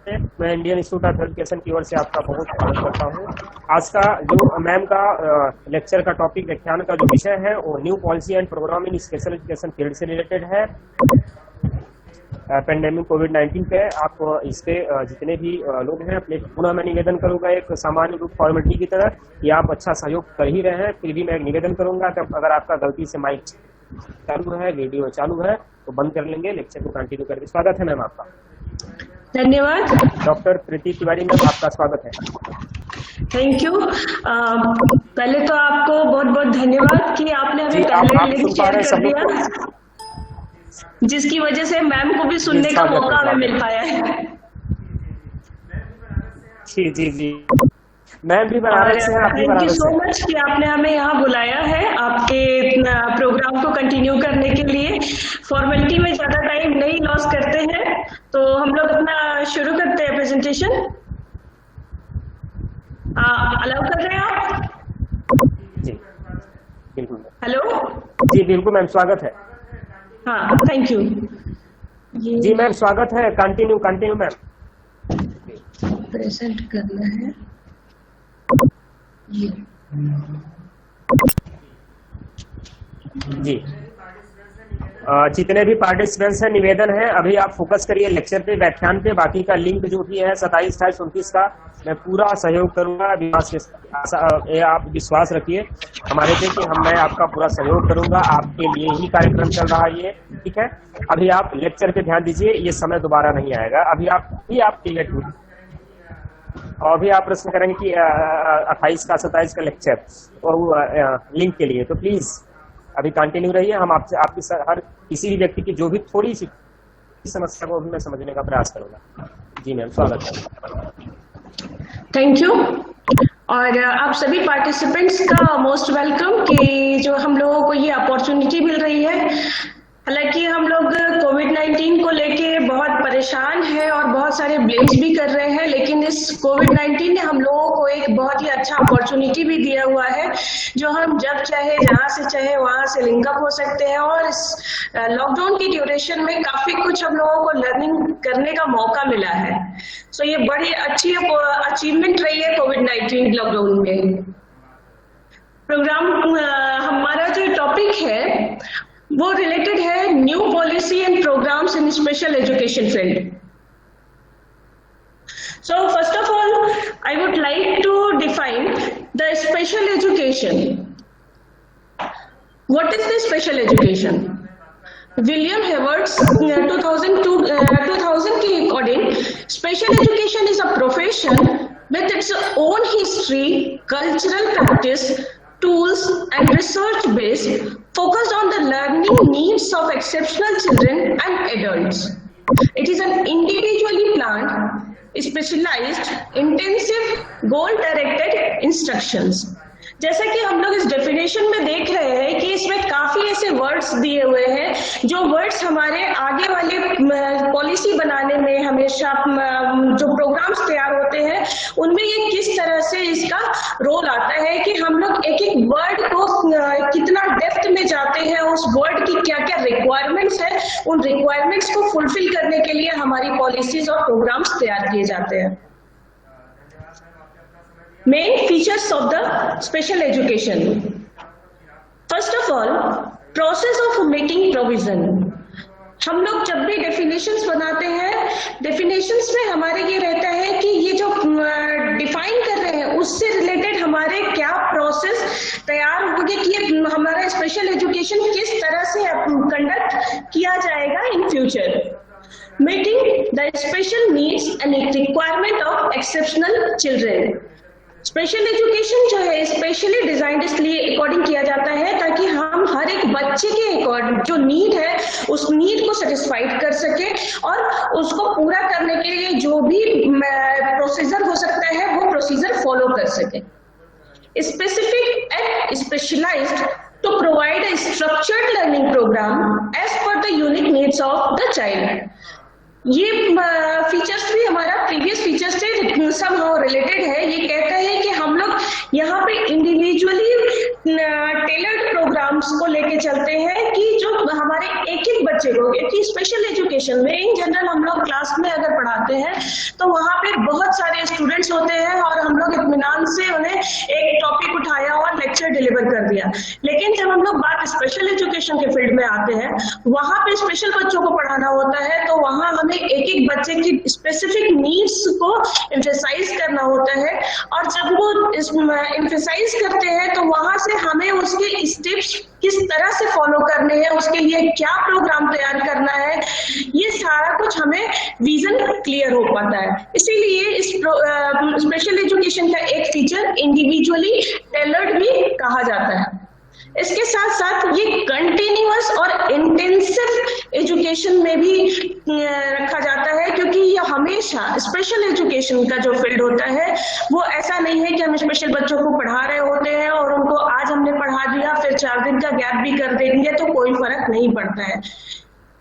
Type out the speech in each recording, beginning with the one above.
मैं Indian institute of education की ओर से आपका बहुत स्वागत करता हूँ। आज का जो मैम का लेक्चर का टॉपिक, व्याख्यान का जो विषय है वो new policy and program in special education field से रिलेटेड है। पेंडेमिक कोविड-19 पे आप इस पे जितने भी लोग हैं अपने पुनः मैं निवेदन करूंगा एक सामान्य रूप फॉर्मेलिटी की तरह कि आप अच्छा सहयोग कर ही रहे हैं, फिर भी मैं एक निवेदन करूंगा कि अगर आपका गलती से माइक चालू है, वीडियो चालू है तो बंद कर लेंगे, लेक्चर को कंटिन्यू करके। स्वागत है मैम आपका। धन्यवाद। डॉक्टर प्रीति तिवारी मैम, आपका स्वागत है। Thank you. पहले तो आपको बहुत बहुत धन्यवाद कि आपने हमें पहले लिंक शेयर कर दिया, जिसकी वजह से मैम को भी सुनने का मौका हमें मिल पाया है। जी जी जी, मैम भी बनारस से हैं, आप भी बनारस से। थैंक यू सो मच कि आपने हमें यहाँ बुलाया है आपके प्रोग्राम को कंटिन्यू करने के लिए। फॉर्मेलिटी में ज्यादा टाइम नहीं लॉस करते हैं, तो हम लोग अपना शुरू करते हैं प्रेजेंटेशन। अलाउ कर रहे हैं आप? जी बिल्कुल। हेलो जी बिल्कुल मैम, स्वागत है। हाँ थैंक यू। जी मैम स्वागत है, कंटिन्यू कंटिन्यू मैम। प्रेजेंट करना है जी। जितने भी पार्टिसिपेंट्स हैं, निवेदन है अभी आप फोकस करिए लेक्चर पे, व्याख्यान पे। बाकी का लिंक जो भी है 27, 28, 29 का मैं पूरा सहयोग करूंगा। आप विश्वास रखिए हमारे पे कि मैं आपका पूरा सहयोग करूंगा। आपके लिए ही कार्यक्रम चल रहा है ये, ठीक है। अभी आप लेक्चर पे ध्यान दीजिए, ये समय दोबारा नहीं आएगा। अभी आप क्लियर हुई और भी आप प्रश्न करेंगे कि 28 का 27 का लेक्चर और लिंक के लिए, तो प्लीज अभी कंटिन्यू रहिए। हम आपकी हर किसी भी व्यक्ति की जो भी थोड़ी सी समस्या को मैं समझने का प्रयास करूंगा। जी मैम स्वागत है। Thank you. और आप सभी पार्टिसिपेंट्स का मोस्ट वेलकम कि जो हम लोगों को ये अपॉर्चुनिटी मिल रही है। हालांकि हम लोग कोविड-19 को लेके बहुत परेशान हैं और बहुत सारे ब्लेम्स भी कर रहे हैं, लेकिन इस कोविड-19 ने हम लोगों को एक बहुत ही अच्छा अपॉर्चुनिटी भी दिया हुआ है, जो हम जब चाहे जहां से चाहे वहां से लिंकअप हो सकते हैं। और इस लॉकडाउन की ड्यूरेशन में काफी कुछ हम लोगों को लर्निंग करने का मौका मिला है। सो ये बड़ी अच्छी अचीवमेंट रही है कोविड-19 लॉकडाउन में। प्रोग्राम हमारा जो टॉपिक है वो रिलेटेड है new policy and programs in special education field. So first of all, I would like to define the special education. What is the special education? William Havertz 2000 के according, special education is a profession with its own history, cultural practice, tools and research base focused on the learning needs of exceptional children and adults. It is an individually planned, specialized, intensive, goal-directed instructions. जैसा कि हम लोग इस definition में देख रहे हैं कि इसमें काफी ऐसे वर्ड्स दिए हुए हैं, जो वर्ड्स हमारे आगे वाले पॉलिसी बनाने में हमेशा जो प्रोग्राम्स तैयार होते हैं उनमें ये किस तरह से इसका रोल आता है कि हम लोग एक एक वर्ड को कितना डेप्थ में जाते हैं, उस वर्ड की क्या क्या रिक्वायरमेंट्स है, उन रिक्वायरमेंट्स को फुलफिल करने के लिए हमारी पॉलिसीज और प्रोग्राम्स तैयार किए जाते हैं। Main features of the special education. First of all, process of making provision. हम लोग जब भी डेफिनेशंस बनाते हैं, डेफिनेशंस में हमारे ये रहता है कि ये जो डिफाइन कर रहे हैं उससे रिलेटेड हमारे क्या प्रोसेस तैयार होंगे कि ये हमारा स्पेशल एजुकेशन किस तरह से कंडक्ट किया जाएगा in future. Meeting the special needs and requirement of exceptional children. Special education जो है स्पेशली डिजाइंड इसलिए अकॉर्डिंग किया जाता है ताकि हम हर एक बच्चे के अकॉर्डिंग जो नीड है उस नीड को सेटिस्फाइड कर सके और उसको पूरा करने के लिए जो भी प्रोसीजर हो सकता है वो प्रोसीजर फॉलो कर सके। Specific and specialized to provide a structured learning program as per the unique needs of the child. ये फीचर्स भी हमारा प्रीवियस फीचर्स से सब रिलेटेड है। ये कहता है कि हम लोग यहाँ पे इंडिविजुअली टेलर्ड प्रोग्राम प्रोग्राम्स को लेके चलते हैं कि जो हमारे एक एक बच्चे को, क्योंकि स्पेशल एजुकेशन में इन जनरल हम लोग क्लास में अगर पढ़ाते हैं तो वहाँ पे बहुत सारे स्टूडेंट्स होते हैं और हम लोग इत्मीनान से उन्हें एक टॉपिक उठाया और लेक्चर डिलीवर कर दिया। लेकिन जब हम लोग बात स्पेशल एजुकेशन के फील्ड में आते हैं, वहाँ पे स्पेशल बच्चों को पढ़ाना होता है, तो वहाँ हमें एक एक बच्चे की स्पेसिफिक नीड्स को एम्फेसाइज करना होता है, और जब वो एम्फेसाइज करते हैं तो वहाँ से हमें उसके स्टेप्स किस तरह से फॉलो करने हैं, उसके लिए क्या प्रोग्राम तैयार करना है, ये सारा कुछ हमें विजन क्लियर हो पाता है। इसीलिए इस स्पेशल एजुकेशन का एक फीचर इंडिविजुअली टेलर्ड भी कहा जाता है। इसके साथ साथ ये कंटिन्यूअस और इंटेंसिव एजुकेशन में भी रखा जाता है, क्योंकि ये हमेशा स्पेशल एजुकेशन का जो फील्ड होता है वो ऐसा नहीं है कि हम स्पेशल बच्चों को पढ़ा रहे होते हैं और उनको आज हमने पढ़ा दिया फिर 4 दिन का गैप भी कर देंगे तो कोई फर्क नहीं पड़ता है।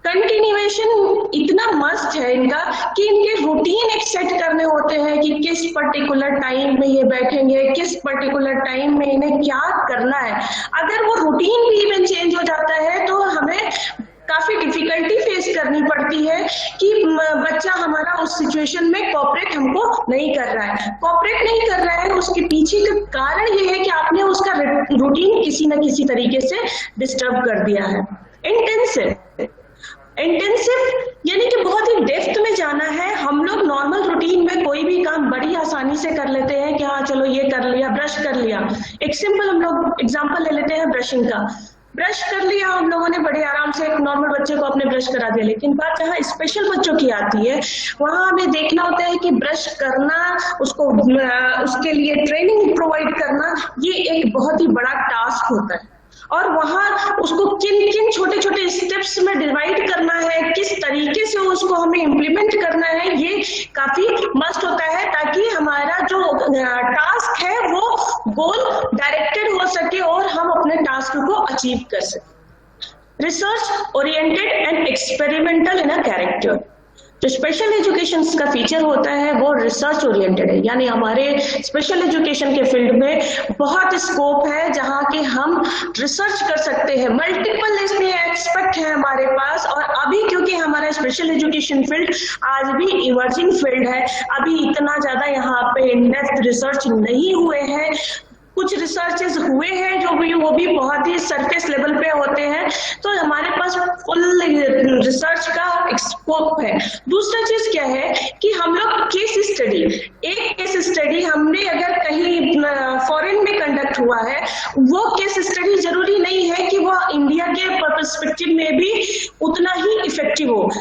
कंटिन्यूएशन इतना मस्ट है इनका कि इनके रूटीन एक सेट करने होते हैं कि किस पर्टिकुलर टाइम में ये बैठेंगे, किस पर्टिकुलर टाइम में इन्हें क्या करना है। अगर वो रूटीन भी इवन चेंज हो जाता है तो हमें काफी डिफिकल्टी फेस करनी पड़ती है कि बच्चा हमारा उस सिचुएशन में कोऑपरेट हमको नहीं कर रहा है। कोऑपरेट नहीं कर रहा है, उसके पीछे का कारण ये है कि आपने उसका रूटीन किसी न किसी तरीके से डिस्टर्ब कर दिया है। इंटेंसिव यानी कि बहुत ही डेप्थ में जाना है। हम लोग नॉर्मल रूटीन में कोई भी काम बड़ी आसानी से कर लेते हैं कि हाँ चलो ये कर लिया, ब्रश कर लिया। एक सिंपल हम लोग एग्जांपल ले लेते हैं ब्रशिंग का। ब्रश कर लिया हम लोगों ने बड़े आराम से, एक नॉर्मल बच्चे को अपने ब्रश करा दिया। लेकिन बात जहाँ स्पेशल बच्चों की आती है वहाँ हमें देखना होता है कि ब्रश करना, उसको उसके लिए ट्रेनिंग प्रोवाइड करना, ये एक बहुत ही बड़ा टास्क होता है। और वहाँ उसको किन किन छोटे छोटे स्टेप्स में डिवाइड करना है, किस तरीके से उसको हमें इम्प्लीमेंट करना है, ये काफी मस्ट होता है ताकि हमारा जो टास्क है वो गोल डायरेक्टेड हो सके और हम अपने टास्क को अचीव कर सके। Research oriented and experimental in a character. जो स्पेशल एजुकेशन का फीचर होता है वो रिसर्च ओरिएंटेड है, यानी हमारे स्पेशल एजुकेशन के फील्ड में बहुत स्कोप है जहाँ के हम रिसर्च कर सकते हैं। मल्टीपल इसमें एस्पेक्ट है हमारे पास, और अभी क्योंकि हमारा स्पेशल एजुकेशन फील्ड आज भी इमर्जिंग फील्ड है, अभी इतना ज्यादा यहाँ पे इन डेप्थ रिसर्च नहीं हुए हैं। कुछ रिसर्चेस हुए हैं जो भी वो भी बहुत ही सरफेस लेवल पे होते हैं, तो हमारे पास फुल रिसर्च का स्कोप है। दूसरा चीज क्या है कि हम लोग केस स्टडी, एक केस स्टडी हमने अगर कहीं फॉरेन में कंडक्ट हुआ है, वो केस स्टडी जरूरी नहीं है कि वो इंडिया के पर्सपेक्टिव में भी उतना ही इफेक्टिव हो,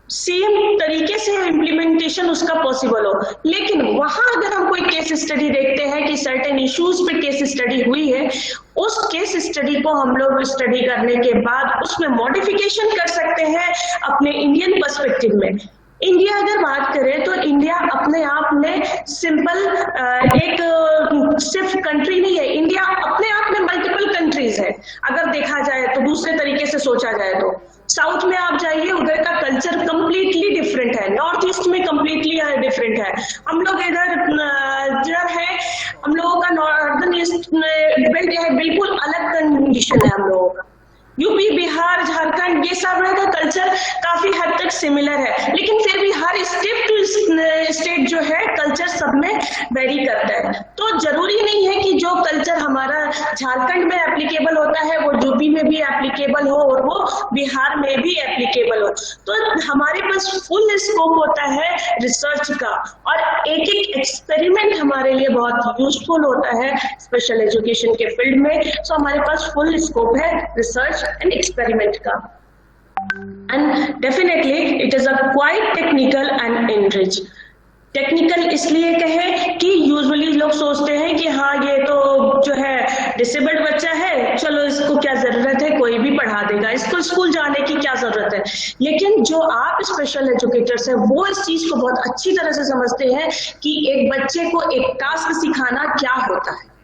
सेम तरीके से इम्प्लीमेंटेशन उसका पॉसिबल हो। लेकिन वहां अगर हम कोई केस स्टडी देखते हैं कि सर्टेन इश्यूज पे केस स्टडी हुई है, उस केस स्टडी को हम लोग स्टडी करने के बाद उसमें मॉडिफिकेशन कर सकते हैं अपने इंडियन पर्सपेक्टिव में। इंडिया अगर बात करें तो इंडिया अपने आप में सिंपल एक सिर्फ कंट्री नहीं है, इंडिया अपने आप में मल्टीपल कंट्रीज है। अगर देखा जाए तो दूसरे तरीके से सोचा जाए तो साउथ में आप जाइए, उधर का कल्चर कंप्लीटली डिफरेंट है, नॉर्थ ईस्ट में कंप्लीटली डिफरेंट है। हम लोग इधर जो है, हम लोगों का नॉर्दर्न ईस्ट में बेल्ट है, बिल्कुल अलग कंडीशन है हम लोगों का। यूपी, बिहार, झारखंड, ये सब का कल्चर काफी हद तक सिमिलर है, लेकिन फिर भी हर स्टेट टू स्टेट जो है कल्चर सब में वेरी करता है। तो जरूरी नहीं है कि जो कल्चर हमारा झारखंड में एप्लीकेबल होता है वो यूपी में भी एप्लीकेबल हो और वो बिहार में भी एप्लीकेबल हो। तो हमारे पास फुल स्कोप होता है रिसर्च का, और एक एक एक्सपेरिमेंट हमारे लिए बहुत यूजफुल होता है स्पेशल एजुकेशन के फील्ड में। सो हमारे पास फुल स्कोप है रिसर्च and experiment का, and definitely it is a quite technical and enrich। Technical इसलिए कहे कि यूजुअली लोग सोचते हैं कि हाँ ये तो जो है डिसेबल्ड बच्चा है, चलो इसको क्या जरूरत है, कोई भी पढ़ा देगा, इसको स्कूल जाने की क्या जरूरत है। लेकिन जो आप स्पेशल एजुकेटर्स हैं वो इस चीज को बहुत अच्छी तरह से समझते हैं कि एक बच्चे को एक टास्क सिखाना क्या होता है,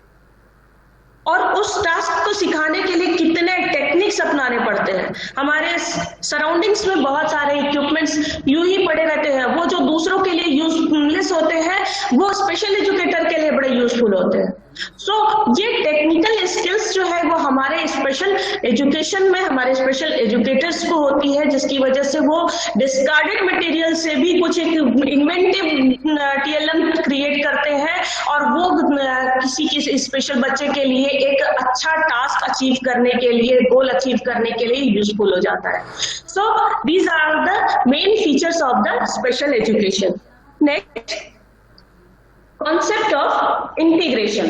और उस टास्क को सिखाने के लिए कितने टेक्निक्स अपनाने पड़ते हैं। हमारे सराउंडिंग्स में बहुत सारे इक्विपमेंट्स यूं ही पड़े रहते हैं, वो जो दूसरों के लिए यूजलेस होते हैं वो स्पेशल एजुकेटर के लिए बड़े यूजफुल होते हैं। सो ये टेक्निकल स्किल्स जो है वो हमारे स्पेशल एजुकेशन में हमारे स्पेशल एजुकेटर्स को होती है, जिसकी वजह से वो डिस्कार्डेड मटेरियल से भी कुछ एक इन्वेंटिव टीएलएम क्रिएट करते हैं और वो किसी किसी स्पेशल बच्चे के लिए एक अच्छा टास्क अचीव करने के लिए, गोल अचीव करने के लिए यूजफुल हो जाता है। So these are the main features of the special education. Next, concept of integration.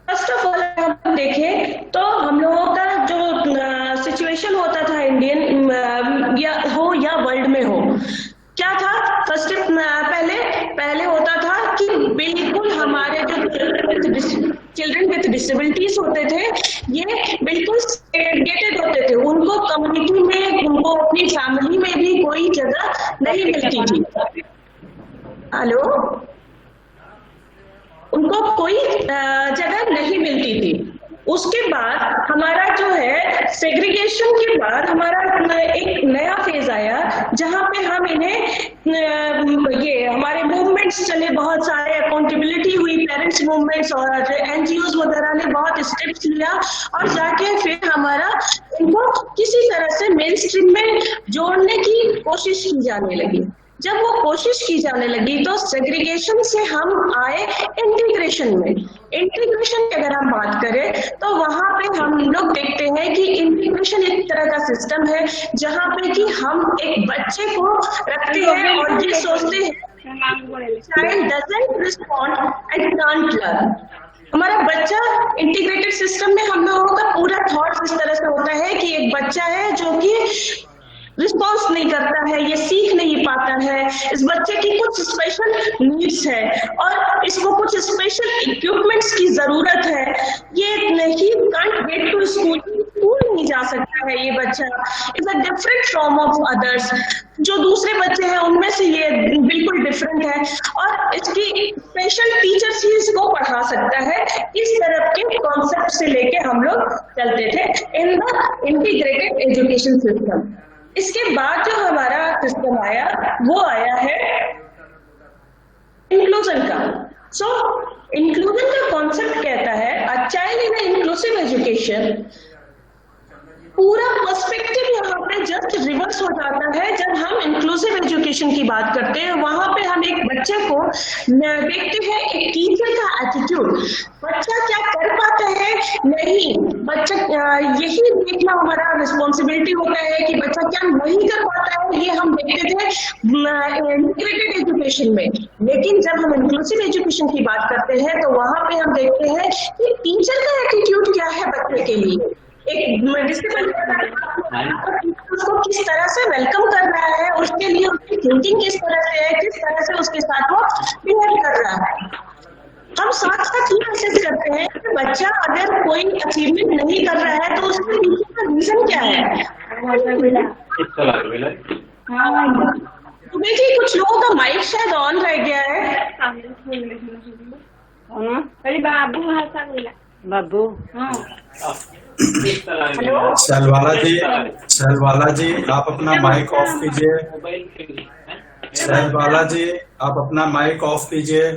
First of all हम देखें तो हम लोगों का जो सिचुएशन होता था इंडियन या वर्ल्ड में हो, क्या था? फर्स्ट पहले होता था कि बिल्कुल हमारे जो चिल्ड्रन विथ डिसेबिलिटीज होते थे ये बिल्कुल सेग्रेगेटेड होते थे, उनको कम्युनिटी में, उनको अपनी फैमिली में भी कोई जगह नहीं मिलती थी। हेलो, उनको कोई जगह नहीं मिलती थी। उसके बाद हमारा जो है सेग्रीगेशन के बाद हमारा एक नया फेज आया जहां पे हम इन्हें ये हमारे मूवमेंट्स चले, बहुत सारे अकाउंटेबिलिटी हुई, पेरेंट्स मूवमेंट्स और एनजीओज वगैरह ने बहुत स्टेप्स लिया और जाके फिर हमारा इनको किसी तरह से मेन स्ट्रीम में जोड़ने की कोशिश की जाने लगी। जब वो कोशिश की जाने लगी तो सेग्रीगेशन से हम आए इंटीग्रेशन में। इंटीग्रेशन की अगर हम बात करें तो वहां पे हम लोग देखते हैं कि इंटीग्रेशन एक तरह का सिस्टम है जहां पे कि हम एक बच्चे को रखते हैं और ये सोचते हैं child doesn't respond and can't learn. हमारा बच्चा इंटीग्रेटेड सिस्टम में हम लोगों का पूरा थॉट इस तरह से होता है कि एक बच्चा है जो कि रिस्पॉन्स नहीं करता है, ये सीख नहीं पाता है, इस बच्चे की कुछ स्पेशल नीड्स है और इसको कुछ स्पेशल इक्विपमेंट्स की जरूरत है, ये नहीं कांट गेट टू स्कूल नहीं जा सकता है, ये बच्चा is a different from of others, जो दूसरे बच्चे हैं उनमें से ये बिल्कुल डिफरेंट है और इसकी स्पेशल टीचर्स ही इसको पढ़ा सकता है। इस तरह के कॉन्सेप्ट से लेके हम लोग चलते थे in the integrated education system. इसके बाद जो हमारा सिस्टम आया वो आया है इंक्लूजन का। सो इंक्लूजन का कॉन्सेप्ट कहता है a child in inclusive education. पूरा पर्सपेक्टिव यहाँ पे जस्ट रिवर्स हो जाता है जब हम इंक्लूसिव एजुकेशन की बात करते हैं। वहां पे हम एक बच्चे को देखते हैं एक टीचर का एटीट्यूड, बच्चा क्या कर पाता है, नहीं बच्चा यही देखना हमारा रिस्पॉन्सिबिलिटी होता है कि बच्चा क्या नहीं कर पाता है, ये हम देखते थे इंटीग्रेटेड एजुकेशन में। लेकिन जब हम इंक्लूसिव एजुकेशन की बात करते हैं तो वहां पे हम देखते हैं कि टीचर का एटीट्यूड क्या है बच्चे के लिए, एक डिसेबल उसको किस तरह से वेलकम कर रहा है, उसके लिए उसकी थिंकिंग किस तरह से है, किस तरह से उसके साथ वो बिहेव कर रहा है। हम साथ साथ ये असेस करते हैं कि बच्चा अगर कोई अचीवमेंट नहीं कर रहा है तो उसके पीछे का रीजन क्या है। देखिए कुछ लोगों का माइक शायद ऑन रह गया है। बाबू शैलवाला जी आप अपना माइक ऑफ कीजिए। शैलवाला जी आप अपना माइक ऑफ कीजिए।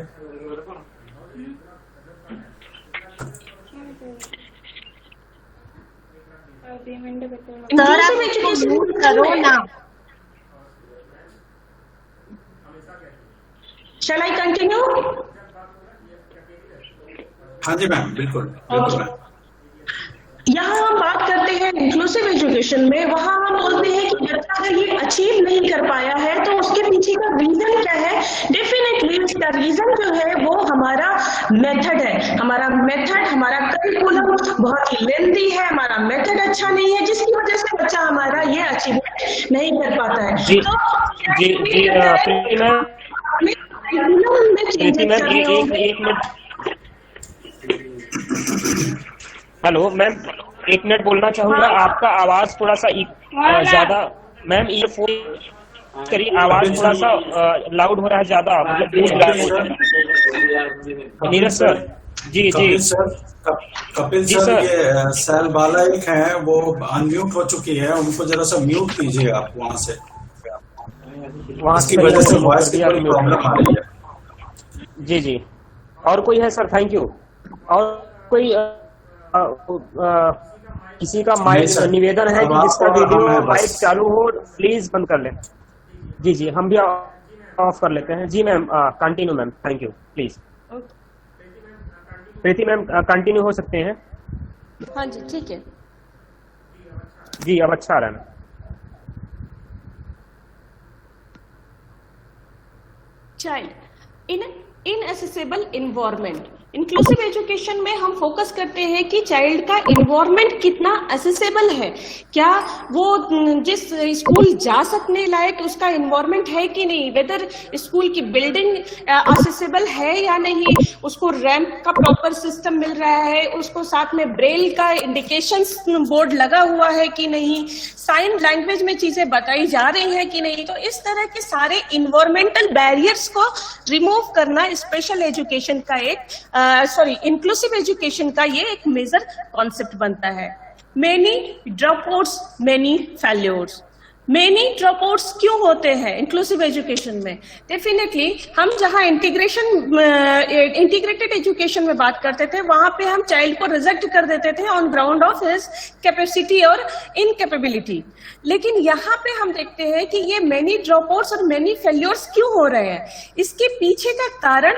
सर आप करो ना। Shall I continue? हाँ जी मैम, बिल्कुल बिल्कुल मैम। यहाँ हम बात करते हैं इंक्लूसिव एजुकेशन में, वहां हम बोलते हैं कि बच्चा अगर ये अचीव नहीं कर पाया है तो उसके पीछे का रीजन क्या है। डेफिनेटली इसका रीजन जो है वो हमारा मेथड है। हमारा मेथड, हमारा करिकुलम बहुत ही लेंथी है, हमारा मेथड अच्छा नहीं है, जिसकी वजह से बच्चा हमारा ये अचीवमेंट नहीं कर पाता है। जी तो जी जी प्रीति मैम एक मिनट। हेलो मैम, एक मिनट बोलना चाहूंगा। आपका आवाज थोड़ा सा ज्यादा, मैम ये फोन करिए, आवाज थोड़ा सा लाउड हो रहा है ज्यादा, मतलब नीरज सर। जी जी कपिल सर, ये शैलवाला एक है वो अनम्यूट हो चुकी है, उनको जरा सा म्यूट कीजिए आप वहां से। वहाँ इसकी वजह से वॉइस की बड़ी म्यूट प्रॉब्लम आ रही है। जी जी। और कोई है सर? Thank you. और कोई किसी का नहीं माइक सर। निवेदन है कि अब जिसका आप और वीडियो हम हैं बस। माइक चालू हो प्लीज बंद कर लें। जी जी, हम भी ऑफ कर लेते हैं। जी ma'am, continue ma'am, thank you, please. Preeti ma'am continue हो सकते हैं? हाँ जी, ठीक है। जी, अब अच्छा आ रहा है ma'am. Child in इनएसेसिबल environment. Inclusive education में हम फोकस करते हैं कि चाइल्ड का इन्वायरमेंट कितना एसेसेबल है, क्या वो जिस स्कूल जा सकने लायक उसका इन्वायरमेंट है कि नहीं, वेदर स्कूल की बिल्डिंग एसेसेबल है या नहीं, उसको रैंप का प्रॉपर सिस्टम मिल रहा है, उसको साथ में ब्रेल का इंडिकेशंस बोर्ड लगा हुआ है कि नहीं, साइन लैंग्वेज में चीजें बताई जा रही है कि नहीं। तो इस तरह के सारे इन्वायरमेंटल बैरियर्स को रिमूव करना स्पेशल एजुकेशन का इंक्लूसिव एजुकेशन का ये एक मेजर कॉन्सेप्ट बनता है। Many dropouts, many failures. Many dropouts क्यों होते हैं इंक्लूसिव एजुकेशन में? डेफिनेटली हम जहां इंटीग्रेटेड एजुकेशन में बात करते थे, वहां पे हम चाइल्ड को रिजेक्ट कर देते थे on ground of his capacity और इनकेपेबिलिटी। लेकिन यहाँ पे हम देखते हैं कि ये मेनी ड्रॉपआउट्स और मेनी फेल्योर्स क्यों हो रहे हैं। इसके पीछे का कारण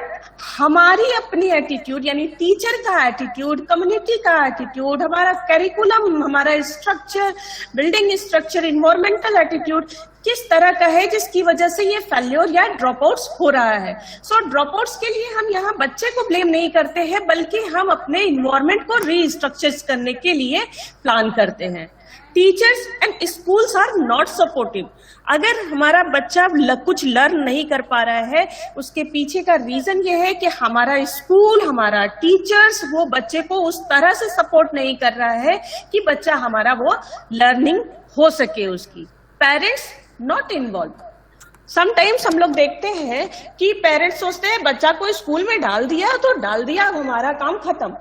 हमारी अपनी एटीट्यूड, यानी टीचर का एटीट्यूड, कम्युनिटी का एटीट्यूड, हमारा करिकुलम, हमारा structure, building structure, environmental attitude किस तरह का है जिसकी वजह से ये फेल्योर या ड्रॉपआउट्स हो रहा है। सो ड्रॉपआउट्स के लिए हम यहाँ बच्चे को ब्लेम नहीं करते हैं, बल्कि हम अपने इन्वायरमेंट को रीस्ट्रक्चर करने के लिए प्लान करते हैं। Teachers and schools are not supportive. अगर हमारा बच्चा कुछ लर्न नहीं कर पा रहा है, उसके पीछे का रीजन ये है कि हमारा स्कूल, हमारा टीचर्स वो बच्चे को उस तरह से सपोर्ट नहीं कर रहा है कि बच्चा हमारा वो लर्निंग हो सके उसकी। Parents not involve. समटाइम्स हम लोग देखते हैं कि पेरेंट्स सोचते हैं बच्चा को स्कूल में डाल दिया तो डाल दिया, अब हमारा काम खत्म।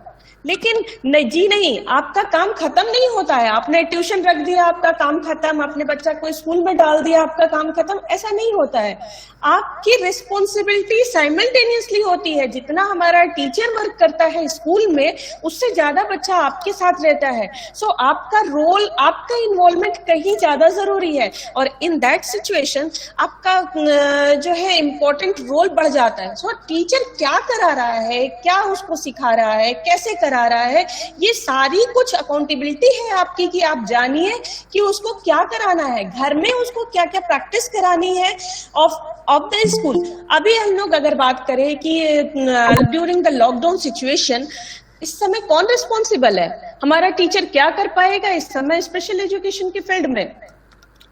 लेकिन नहीं जी, नहीं, आपका काम खत्म नहीं होता है। आपने ट्यूशन रख दिया, आपका काम खत्म, अपने बच्चा को स्कूल में डाल दिया, आपका काम खत्म, ऐसा नहीं होता है। आपकी रिस्पॉन्सिबिलिटी साइमल्टेनियसली होती है। जितना हमारा टीचर वर्क करता है स्कूल में, उससे ज्यादा बच्चा आपके साथ रहता है। सो आपका रोल, आपका इन्वॉल्वमेंट कहीं ज्यादा जरूरी है, और इन दैट सिचुएशन आपका जो है इम्पोर्टेंट रोल बढ़ जाता है। सो टीचर क्या करा रहा है, क्या उसको सिखा रहा है, कैसे करा रहा है, ये सारी कुछ अकाउंटेबिलिटी है आपकी कि आप जानिए कि उसको क्या कराना है, घर में उसको क्या क्या प्रैक्टिस करानी है ऑफ द स्कूल। अभी हम लोग अगर बात करें कि ड्यूरिंग द लॉकडाउन सिचुएशन, इस समय कौन रिस्पॉन्सिबल है? हमारा टीचर क्या कर पाएगा इस समय स्पेशल एजुकेशन के फील्ड में?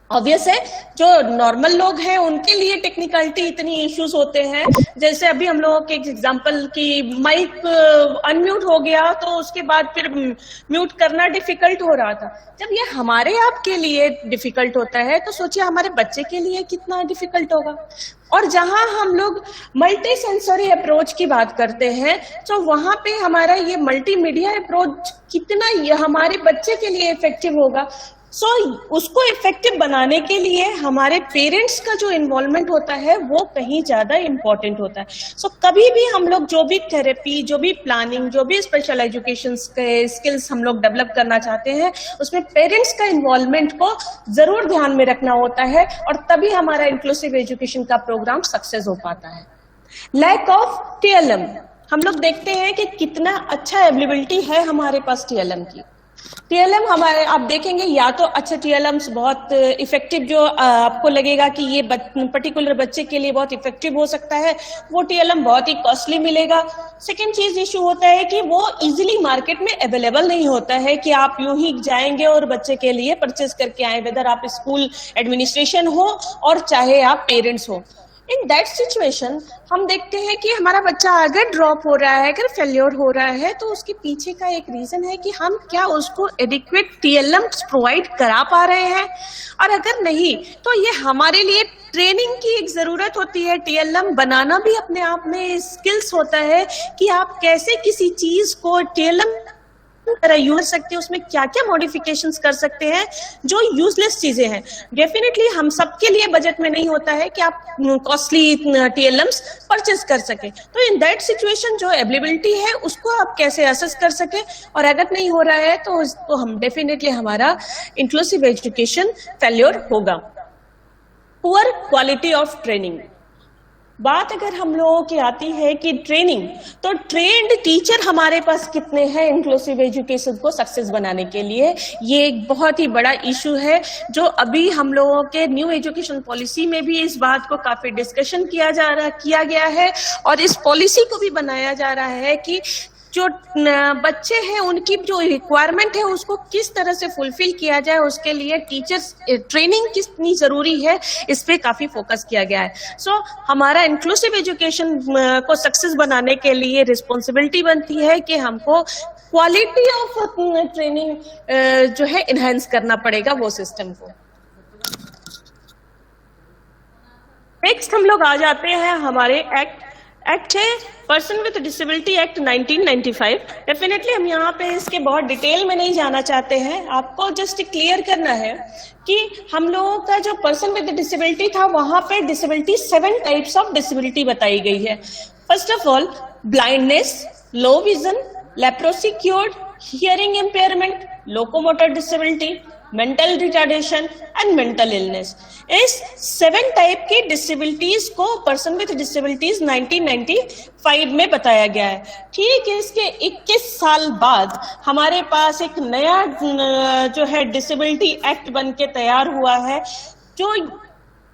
ऑब्वियस है, जो नॉर्मल लोग हैं उनके लिए टेक्निकलिटी इतनी इश्यूज होते हैं। जैसे अभी हम लोगों के एग्जांपल की माइक अनम्यूट हो गया तो उसके बाद फिर म्यूट करना डिफिकल्ट हो रहा था। जब ये हमारे आप के लिए डिफिकल्ट होता है तो सोचिए हमारे बच्चे के लिए कितना डिफिकल्ट होगा। और जहां हम लोग मल्टी सेंसरी अप्रोच की बात करते हैं, तो वहां पे हमारा ये मल्टीमीडिया अप्रोच कितना हमारे बच्चे के लिए इफेक्टिव होगा। सो उसको इफेक्टिव बनाने के लिए हमारे पेरेंट्स का जो इन्वॉल्वमेंट होता है वो कहीं ज्यादा इम्पोर्टेंट होता है। सो कभी भी हम लोग जो भी थेरेपी, जो भी प्लानिंग, जो भी स्पेशल एजुकेशन के स्किल्स हम लोग डेवलप करना चाहते हैं, उसमें पेरेंट्स का इन्वॉल्वमेंट को जरूर ध्यान में रखना होता है, और तभी हमारा इंक्लूसिव एजुकेशन का प्रोग्राम सक्सेस हो पाता है। लैक ऑफ TLM, हम लोग देखते हैं कि कितना अच्छा अवेलेबिलिटी है हमारे पास TLM की। TLM हमारे, आप देखेंगे या तो अच्छे TLMs बहुत इफेक्टिव, जो आपको लगेगा कि ये पर्टिकुलर बच्चे के लिए बहुत इफेक्टिव हो सकता है, वो TLM बहुत ही कॉस्टली मिलेगा। सेकेंड चीज इशू होता है कि वो इजीली मार्केट में अवेलेबल नहीं होता है कि आप यूं ही जाएंगे और बच्चे के लिए परचेज करके आए, वेदर आप स्कूल एडमिनिस्ट्रेशन हो और चाहे आप पेरेंट्स हो। इन दैट सिचुएशन हम देखते हैं कि हमारा बच्चा अगर ड्रॉप हो रहा है, अगर फेल्योर हो रहा है, तो उसके पीछे का एक रीजन है कि हम क्या उसको एडिक्वेट TLMs प्रोवाइड करा पा रहे हैं, और अगर नहीं तो ये हमारे लिए ट्रेनिंग की एक जरूरत होती है। TLM बनाना भी अपने आप में स्किल्स होता है कि आप कैसे किसी चीज को TLM तरह यूज सकते हैं, उसमें क्या क्या मॉडिफिकेशंस कर सकते हैं जो यूजलेस चीजें हैं। डेफिनेटली हम सबके लिए बजट में नहीं होता है कि आप कॉस्टली TLMs परचेज कर सके, तो इन दैट सिचुएशन जो अवेलेबिलिटी है उसको आप कैसे असेस कर सके, और अगर नहीं हो रहा है तो हम डेफिनेटली हमारा इंक्लूसिव एजुकेशन फेल्योर होगा। पुअर क्वालिटी ऑफ ट्रेनिंग, बात अगर हम लोगों की आती है कि ट्रेनिंग, तो ट्रेन्ड टीचर हमारे पास कितने हैं इंक्लूसिव एजुकेशन को सक्सेस बनाने के लिए, ये एक बहुत ही बड़ा इशू है जो अभी हम लोगों के न्यू एजुकेशन पॉलिसी में भी इस बात को काफी डिस्कशन किया गया है, और इस पॉलिसी को भी बनाया जा रहा है कि जो बच्चे हैं उनकी जो रिक्वायरमेंट है उसको किस तरह से फुलफिल किया जाए, उसके लिए टीचर्स ट्रेनिंग कितनी जरूरी है, इस पे काफी फोकस किया गया है। सो हमारा इंक्लूसिव एजुकेशन को सक्सेस बनाने के लिए रिस्पॉन्सिबिलिटी बनती है कि हमको क्वालिटी ऑफ ट्रेनिंग जो है इनहेंस करना पड़ेगा वो सिस्टम को। नेक्स्ट हम लोग आ जाते हैं हमारे एक्ट है person with disability act 1995। Definitely हम यहाँ पे इसके बहुत डिटेल में नहीं जाना चाहते हैं, आपको जस्ट क्लियर करना है कि हम लोगों का जो पर्सन विद डिसेबिलिटी था वहां पे डिसेबिलिटी 7 टाइप्स ऑफ डिसेबिलिटी बताई गई है। First of all blindness, low vision, leprosy cured, hearing impairment, locomotor disability, mental retardation and mental illness. इस 7 टाइप की डिसेबिलिटीज को पर्सन विद डिसेबिलिटीज 1995 में बताया गया है। ठीक है, इसके 21 साल बाद हमारे पास एक नया जो है डिसेबिलिटी एक्ट बन के तैयार हुआ है, जो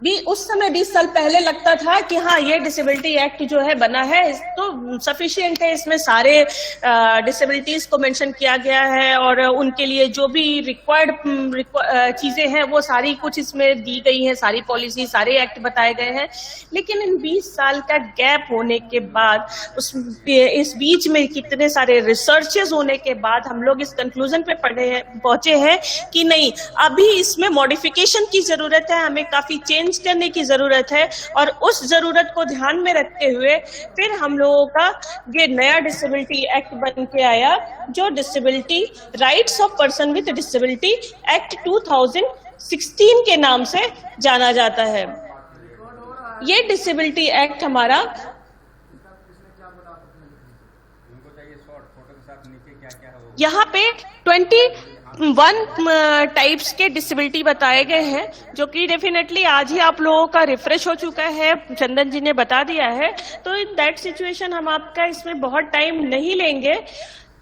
भी उस समय 20 साल पहले लगता था कि हाँ ये डिसेबिलिटी एक्ट जो है बना है तो सफिशिएंट है, इसमें सारे डिसेबिलिटीज को मेंशन किया गया है और उनके लिए जो भी रिक्वायर्ड चीजें हैं वो सारी कुछ इसमें दी गई हैं, सारी पॉलिसी सारे एक्ट बताए गए हैं। लेकिन इन 20 साल का गैप होने के बाद इस बीच में कितने सारे रिसर्चेस होने के बाद हम लोग इस कंक्लूजन पे पहुंचे हैं कि नहीं, अभी इसमें मॉडिफिकेशन की जरूरत है, हमें काफी चेंज करने की जरूरत है, और उस जरूरत को ध्यान में रखते हुए फिर हम लोगों का ये नया डिसेबिलिटी एक्ट बन के आया जो disability rights of person with disability act 2016 के नाम से जाना जाता है। ये डिसेबिलिटी एक्ट हमारा यहाँ पे 21 टाइप्स के डिसेबिलिटी बताए गए हैं, जो कि डेफिनेटली आज ही आप लोगों का रिफ्रेश हो चुका है, चंदन जी ने बता दिया है। तो इन दैट सिचुएशन हम आपका इसमें बहुत टाइम नहीं लेंगे।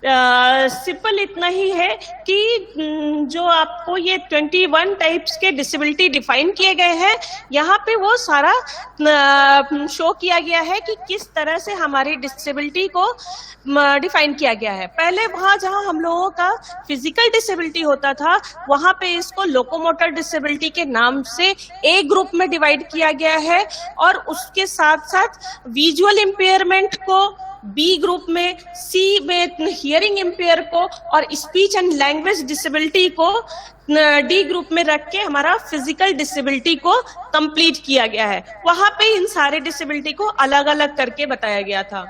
सिंपल इतना ही है कि जो आपको ये 21 टाइप्स के डिसेबिलिटी डिफाइन किए गए हैं, यहाँ पे वो सारा शो किया गया है कि किस तरह से हमारी डिसेबिलिटी को डिफाइन किया गया है। पहले वहां जहां हम लोगों का फिजिकल डिसेबिलिटी होता था वहां पे इसको लोकोमोटर डिसेबिलिटी के नाम से ए ग्रुप में डिवाइड किया गया है, और उसके साथ साथ विजुअल इम्पेयरमेंट को बी ग्रुप में, सी में हियरिंग इम्पेयर को, और स्पीच एंड लैंग्वेज डिसेबिलिटी को डी ग्रुप में रख के हमारा फिजिकल डिसेबिलिटी को कंप्लीट किया गया है। वहां पे इन सारे डिसेबिलिटी को अलग अलग करके बताया गया था।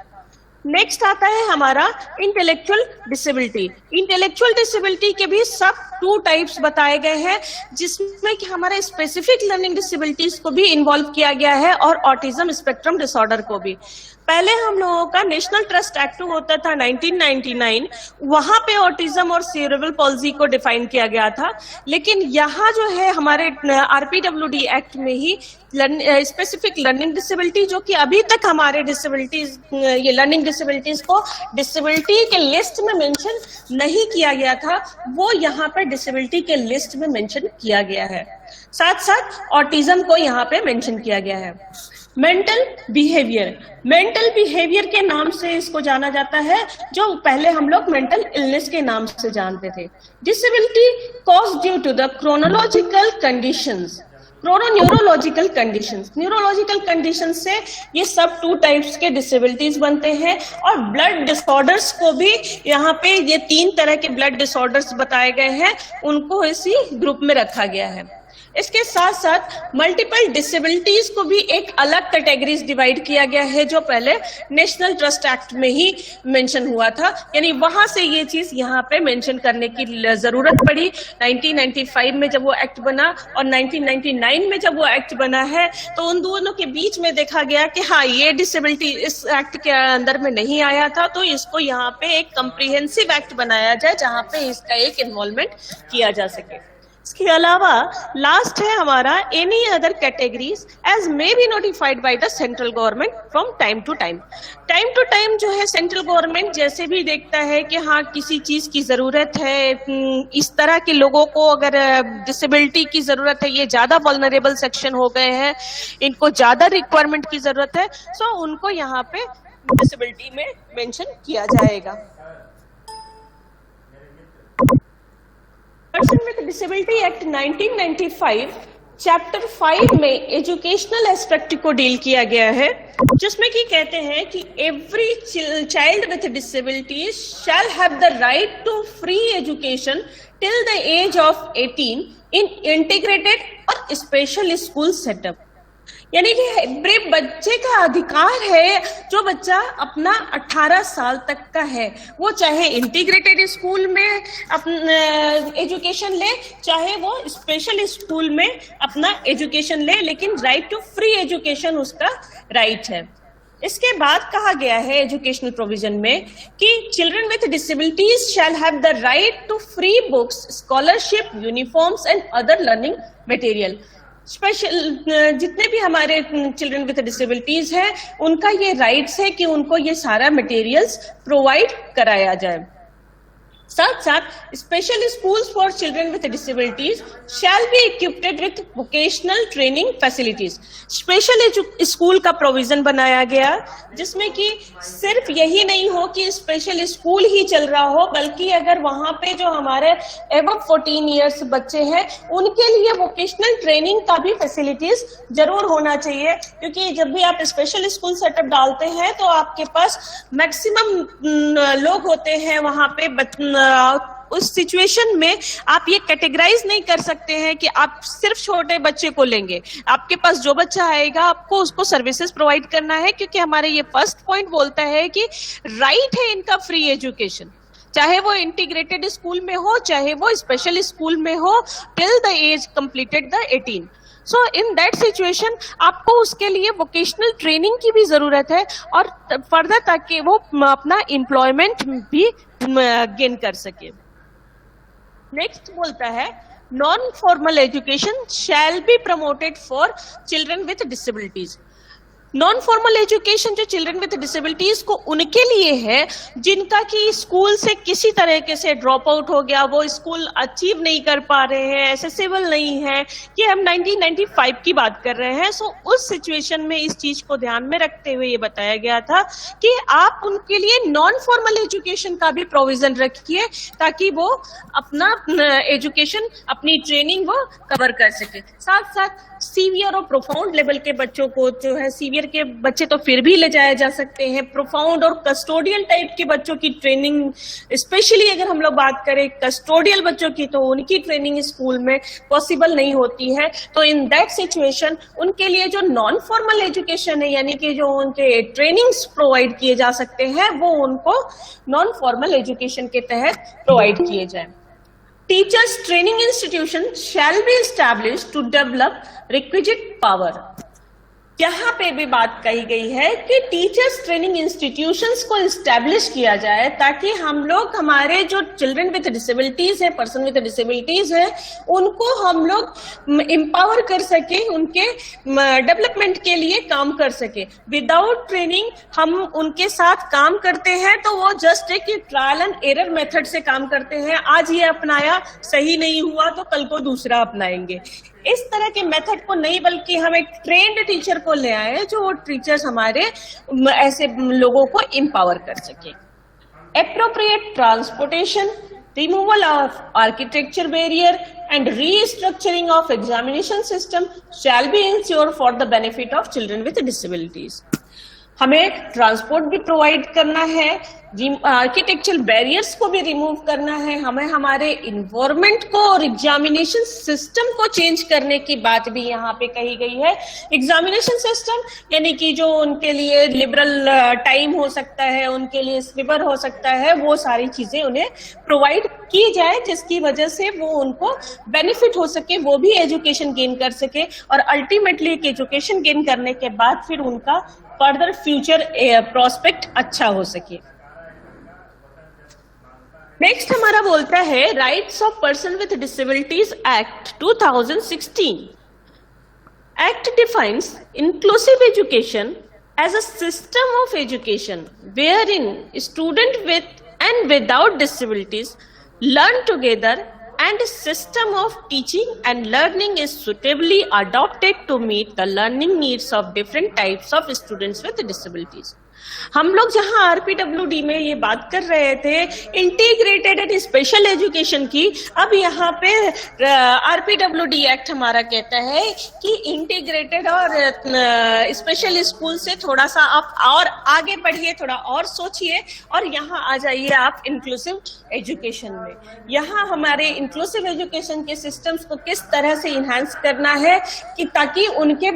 नेक्स्ट आता है हमारा इंटेलेक्चुअल डिसेबिलिटी। इंटेलेक्चुअल डिसेबिलिटी के भी सब 2 टाइप्स बताए गए हैं, जिसमें कि हमारे स्पेसिफिक लर्निंग डिसेबिलिटीज को भी इन्वॉल्व किया गया है और ऑटिज्म स्पेक्ट्रम डिसऑर्डर को भी। पहले हम लोगों का नेशनल ट्रस्ट एक्ट होता था 1999, वहां पे ऑटिज्म और सेरेब्रल पॉल्जी को डिफाइन किया गया था। लेकिन यहाँ जो है हमारे RPWD एक्ट में ही स्पेसिफिक लर्निंग डिसेबिलिटी, जो कि अभी तक हमारे डिसेबिलिटीज ये लर्निंग डिसेबिलिटीज को डिसेबिलिटी के लिस्ट में मेंशन नहीं किया गया था, वो यहाँ पे डिसेबिलिटी के लिस्ट में मेंशन किया गया है। साथ साथ ऑटिज्म को यहाँ पे मेंशन किया गया है। मेंटल बिहेवियर के नाम से इसको जाना जाता है, जो पहले हम लोग मेंटल इलनेस के नाम से जानते थे। Disability cause due to the neurological conditions से ये सब 2 टाइप्स के डिसेबिलिटीज बनते हैं। और ब्लड डिसऑर्डर्स को भी यहाँ पे ये 3 तरह के ब्लड डिसऑर्डर्स बताए गए हैं, उनको इसी ग्रुप में रखा गया है। इसके साथ साथ मल्टीपल डिसेबिलिटीज को भी एक अलग कैटेगरीज डिवाइड किया गया है, जो पहले नेशनल ट्रस्ट एक्ट में ही मेंशन हुआ था, यानी वहां से ये चीज यहाँ पे मेंशन करने की जरूरत पड़ी। 1995 में जब वो एक्ट बना और 1999 में जब वो एक्ट बना है, तो उन दोनों के बीच में देखा गया कि हाँ, ये डिसेबिलिटी इस एक्ट के अंदर में नहीं आया था, तो इसको यहाँ पे एक कम्प्रिहेंसिव एक्ट बनाया जाए जहाँ पे इसका एक इन्वॉल्वमेंट किया जा सके। इसके अलावा लास्ट है हमारा any other categories as may be notified by the central government from time to time. Time to time जो है सेंट्रल गवर्नमेंट जैसे भी देखता है कि हाँ किसी चीज की जरूरत है, इस तरह के लोगों को अगर डिसेबिलिटी की जरूरत है, ये ज्यादा वल्नरेबल सेक्शन हो गए हैं, इनको ज्यादा रिक्वायरमेंट की जरूरत है, सो उनको यहाँ पे डिसेबिलिटी में मेंशन किया जाएगा। Person with disability act 1995 chapter 5 में एजुकेशनल एस्पेक्ट को डील किया गया है, जिसमें कि कहते हैं कि every child with disabilities shall have the right to free education till the age of 18 in integrated और स्पेशल स्कूल सेटअप। यानी कि एवरी बच्चे का अधिकार है, जो बच्चा अपना 18 साल तक का है, वो चाहे इंटीग्रेटेड स्कूल में अपना एजुकेशन ले, चाहे वो स्पेशल स्कूल में अपना एजुकेशन ले, लेकिन राइट टू फ्री एजुकेशन उसका राइट है। इसके बाद कहा गया है एजुकेशनल प्रोविजन में कि children with disabilities shall have the right to free books, scholarship, uniforms and other learning material. Special जितने भी हमारे चिल्ड्रन विद डिसेबिलिटीज हैं, उनका ये राइट्स है कि उनको ये सारा मटेरियल्स प्रोवाइड कराया जाए। साथ साथ special schools for children with disabilities shall be equipped with vocational training facilities. Special school का प्रोविजन बनाया गया, जिसमें कि सिर्फ यही नहीं हो कि स्पेशल स्कूल ही चल रहा हो, बल्कि अगर वहां पे जो हमारे एबव 14 इयर्स बच्चे हैं, उनके लिए वोकेशनल ट्रेनिंग का भी फैसिलिटीज जरूर होना चाहिए। क्योंकि जब भी आप स्पेशल स्कूल सेटअप डालते हैं, तो आपके पास मैक्सिमम लोग होते हैं वहां पे। उस सिचुएशन में आप ये कैटेगराइज नहीं कर सकते हैं कि आप सिर्फ छोटे बच्चे को लेंगे। आपके पास जो बच्चा आएगा, आपको उसको सर्विसेज प्रोवाइड करना है, क्योंकि हमारे ये फर्स्ट पॉइंट बोलता है कि राइट है इनका फ्री एजुकेशन, चाहे वो इंटीग्रेटेड स्कूल में हो, चाहे वो स्पेशल स्कूल में हो, till the age completed the 18। So in that situation आपको उसके लिए वोकेशनल ट्रेनिंग की भी जरूरत है, और फर्दर ताकि वो अपना एम्प्लॉयमेंट भी गेन कर सके। नेक्स्ट बोलता है non formal education shall be promoted for children with disabilities. Non formal education जो चिल्ड्रन विद डिसेबिलिटीज को उनके लिए है जिनका कि स्कूल से किसी तरीके से ड्रॉप आउट हो गया, वो स्कूल अचीव नहीं कर पा रहे हैं, एसेसिबल नहीं है। ये हम 1995 की बात कर रहे हैं। सो उस सिचुएशन में इस चीज को ध्यान में रखते हुए ये बताया गया था कि आप उनके लिए नॉन फॉर्मल एजुकेशन का भी प्रोविजन रखिए, ताकि वो अपना एजुकेशन, अपनी ट्रेनिंग वो कवर कर सके। साथ साथ सीवियर और प्रोफाउंड लेवल के बच्चों को जो है, सीवियर के बच्चे तो फिर भी ले जाए जा सकते हैं, प्रोफाउंड और कस्टोडियल टाइप के बच्चों की ट्रेनिंग, स्पेशली अगर हम लोग बात करें कस्टोडियल बच्चों की, तो उनकी ट्रेनिंग स्कूल में पॉसिबल नहीं होती है। तो इन दैट सिचुएशन उनके लिए जो नॉन फॉर्मल एजुकेशन है, यानी कि जो उनके ट्रेनिंग्स प्रोवाइड किए जा सकते हैं, वो उनको नॉन फॉर्मल एजुकेशन के तहत प्रोवाइड किए जाए। Teachers training institution shall be established to develop requisite power. यहाँ पे भी बात कही गई है कि टीचर्स ट्रेनिंग इंस्टीट्यूशंस को इस्टेब्लिश किया जाए, ताकि हम लोग हमारे जो चिल्ड्रन विद डिसेबिलिटीज है, पर्सन विद डिसेबिलिटीज है, उनको हम लोग एम्पावर कर सके, उनके डेवलपमेंट के लिए काम कर सके। विदाउट ट्रेनिंग हम उनके साथ काम करते हैं तो वो जस्ट एक ट्रायल एंड एरर मेथड से काम करते हैं। आज ये अपनाया, सही नहीं हुआ तो कल को दूसरा अपनाएंगे। इस तरह के मेथड को नहीं, बल्कि हम एक ट्रेंड टीचर को ले आए जो वो टीचर्स हमारे ऐसे लोगों को एम्पावर कर सके। Appropriate transportation, removal of architecture barrier and restructuring of examination system shall be ensure for the benefit of children with disabilities. हमें ट्रांसपोर्ट भी प्रोवाइड करना है, आर्किटेक्चरल बैरियर्स को भी रिमूव करना है, हमें हमारे इन्वायरमेंट को और एग्जामिनेशन सिस्टम को चेंज करने की बात भी यहाँ पे कही गई है। एग्जामिनेशन सिस्टम यानी कि जो उनके लिए लिबरल टाइम हो सकता है, उनके लिए स्विवर हो सकता है, वो सारी चीजें उन्हें प्रोवाइड की जाए जिसकी वजह से वो उनको बेनिफिट हो सके, वो भी एजुकेशन गेन कर सके और अल्टीमेटली एक एजुकेशन गेन करने के बाद फिर उनका फर्दर फ्यूचर प्रोस्पेक्ट अच्छा हो सके। नेक्स्ट हमारा बोलता है rights of person with disabilities act 2016। Act defines inclusive education as a system of education wherein student with and without disabilities learn together and a system of teaching and learning is suitably adopted to meet the learning needs of different types of students with disabilities। हम लोग जहां RPWD में ये बात कर रहे थे integrated and special education की, अब यहाँ पे आरपीडब्ल्यूडी एक्ट हमारा कहता है कि इंटीग्रेटेड और स्पेशल स्कूल से थोड़ा सा आप और आगे बढ़िए, थोड़ा और सोचिए और यहाँ आ जाइए आप इंक्लूसिव एजुकेशन में। यहाँ हमारे इंक्लूसिव एजुकेशन के सिस्टम्स को किस तरह से इन्हांस करना है कि ताकि उनके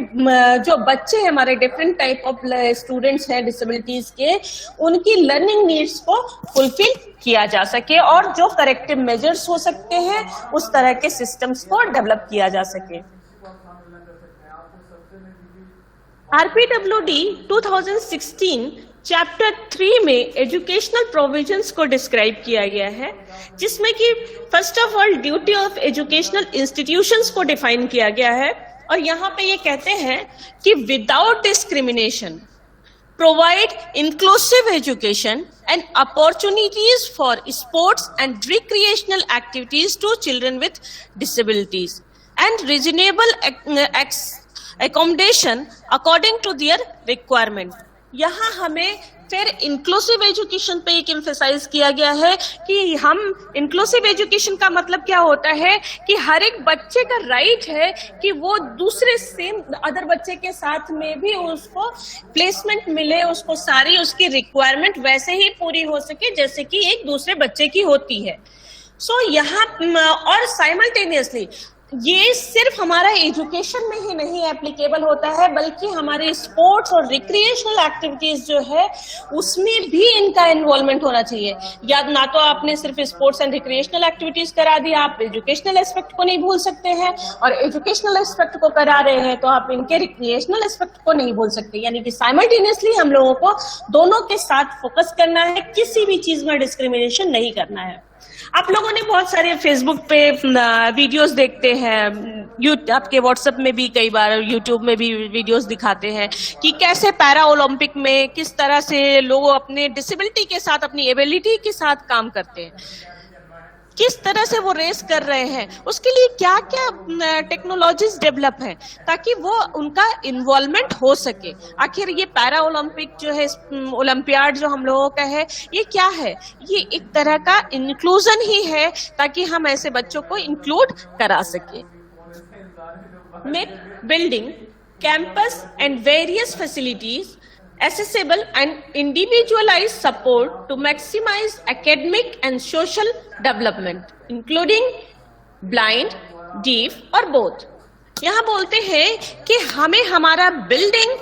जो बच्चे हैं, हमारे डिफरेंट टाइप ऑफ स्टूडेंट्स हैं डिसेबिलिटीज के, उनकी लर्निंग नीड्स को फुलफिल किया जा सके और जो करेक्टिव मेजर्स हो सकते हैं उस तरह के सिस्टम्स को डेवलप किया जा सके। आरपीडब्ल्यूडी 2016 चैप्टर 3 में एजुकेशनल प्रोविजंस को डिस्क्राइब किया गया है, जिसमें कि first of all duty of educational institutions को डिफाइन किया गया है और यहाँ पे ये कहते हैं कि without discrimination provide inclusive education and opportunities for sports and recreational activities to children with disabilities and reasonable accommodation according to their requirement। यहाँ हमें फिर इंक्लूसिव एजुकेशन पे एक एम्फेसाइज किया गया है कि हम इंक्लूसिव एजुकेशन का मतलब क्या होता है कि हर एक बच्चे का राइट है कि वो दूसरे सेम अदर बच्चे के साथ में भी उसको प्लेसमेंट मिले, उसको सारी उसकी रिक्वायरमेंट वैसे ही पूरी हो सके जैसे कि एक दूसरे बच्चे की होती है। सो यहाँ और साइमल्टेनियसली ये सिर्फ हमारा एजुकेशन में ही नहीं एप्लीकेबल होता है, बल्कि हमारे स्पोर्ट्स और रिक्रिएशनल एक्टिविटीज जो है उसमें भी इनका इन्वॉल्वमेंट होना चाहिए। या ना तो आपने सिर्फ स्पोर्ट्स एंड रिक्रिएशनल एक्टिविटीज करा दी, आप एजुकेशनल एस्पेक्ट को नहीं भूल सकते हैं, और एजुकेशनल एस्पेक्ट को करा रहे हैं तो आप इनके रिक्रिएशनल एस्पेक्ट को नहीं भूल सकते। यानी कि साइमल्टेनियसली हम लोगों को दोनों के साथ फोकस करना है, किसी भी चीज में डिस्क्रिमिनेशन नहीं करना है। आप लोगों ने बहुत सारे फेसबुक पे वीडियोस देखते हैं, आपके व्हाट्सएप में भी कई बार, यूट्यूब में भी वीडियोस दिखाते हैं कि कैसे पैरा ओलंपिक में किस तरह से लोग अपने डिसेबिलिटी के साथ, अपनी एबिलिटी के साथ काम करते हैं, किस तरह से वो रेस कर रहे हैं, उसके लिए क्या क्या टेक्नोलॉजीज डेवलप है ताकि वो उनका इन्वॉल्वमेंट हो सके। आखिर ये पैरा ओलंपिक जो है, ओलंपियाड जो हम लोगों का है, ये क्या है? ये एक तरह का इंक्लूजन ही है ताकि हम ऐसे बच्चों को इंक्लूड करा सके। Make building campus and various facilities accessible and individualized support to maximize academic and social development, including blind, deaf और both। यहाँ बोलते हैं कि हमें हमारा बिल्डिंग,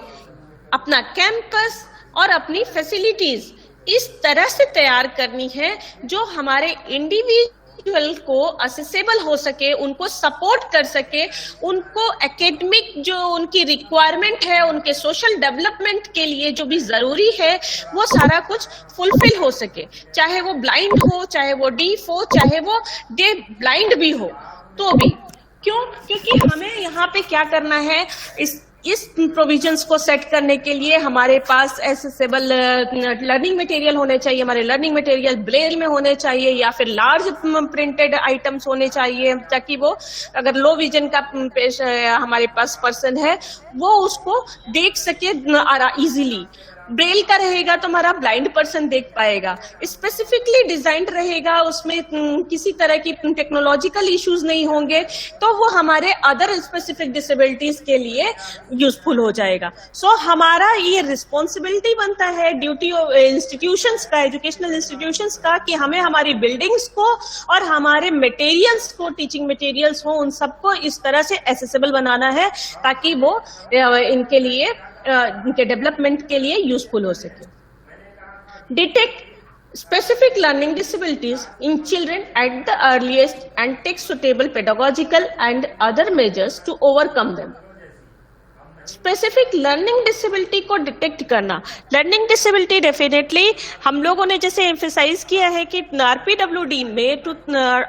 अपना कैंपस और अपनी फैसिलिटीज इस तरह से तैयार करनी है जो हमारे इंडिविजुअल को असेसेबल हो सके, उनको सपोर्ट कर सके, उनको एकेडमिक जो उनकी रिक्वायरमेंट है, उनके सोशल डेवलपमेंट के लिए जो भी जरूरी है वो सारा कुछ फुलफिल हो सके, चाहे वो ब्लाइंड हो, चाहे वो डीफ हो, चाहे वो डे ब्लाइंड भी हो तो भी। क्यों? क्योंकि हमें यहाँ पे क्या करना है, इस प्रोविजंस को सेट करने के लिए हमारे पास एसेसेबल लर्निंग मटेरियल होने चाहिए। हमारे लर्निंग मटेरियल ब्रेल में होने चाहिए या फिर लार्ज प्रिंटेड आइटम्स होने चाहिए, ताकि वो अगर लो विजन का हमारे पास पर्सन है वो उसको देख सके इजीली। ब्रेल का रहेगा तो हमारा ब्लाइंड पर्सन देख पाएगा, स्पेसिफिकली डिजाइंड रहेगा, उसमें किसी तरह की टेक्नोलॉजिकल इश्यूज नहीं होंगे, तो वो हमारे अदर स्पेसिफिक डिसेबिलिटीज के लिए यूजफुल हो जाएगा। सो हमारा ये रिस्पॉन्सिबिलिटी बनता है ड्यूटी इंस्टीट्यूशंस का, एजुकेशनल इंस्टीट्यूशंस का, कि हमें हमारी बिल्डिंग्स को और हमारे मटेरियल्स को, टीचिंग मटेरियल्स हो, उन सबको इस तरह से एसेसिबल बनाना है ताकि वो इनके लिए, इनके डेवलपमेंट के लिए यूजफुल हो सके। Detect specific learning disabilities in children at the earliest and take suitable pedagogical and other measures to overcome them. Specific learning disability को डिटेक्ट करना, लर्निंग डिसेबिलिटी डेफिनेटली हम लोगों ने जैसे एम्फेसाइज किया है कि आरपीडब्ल्यूडी में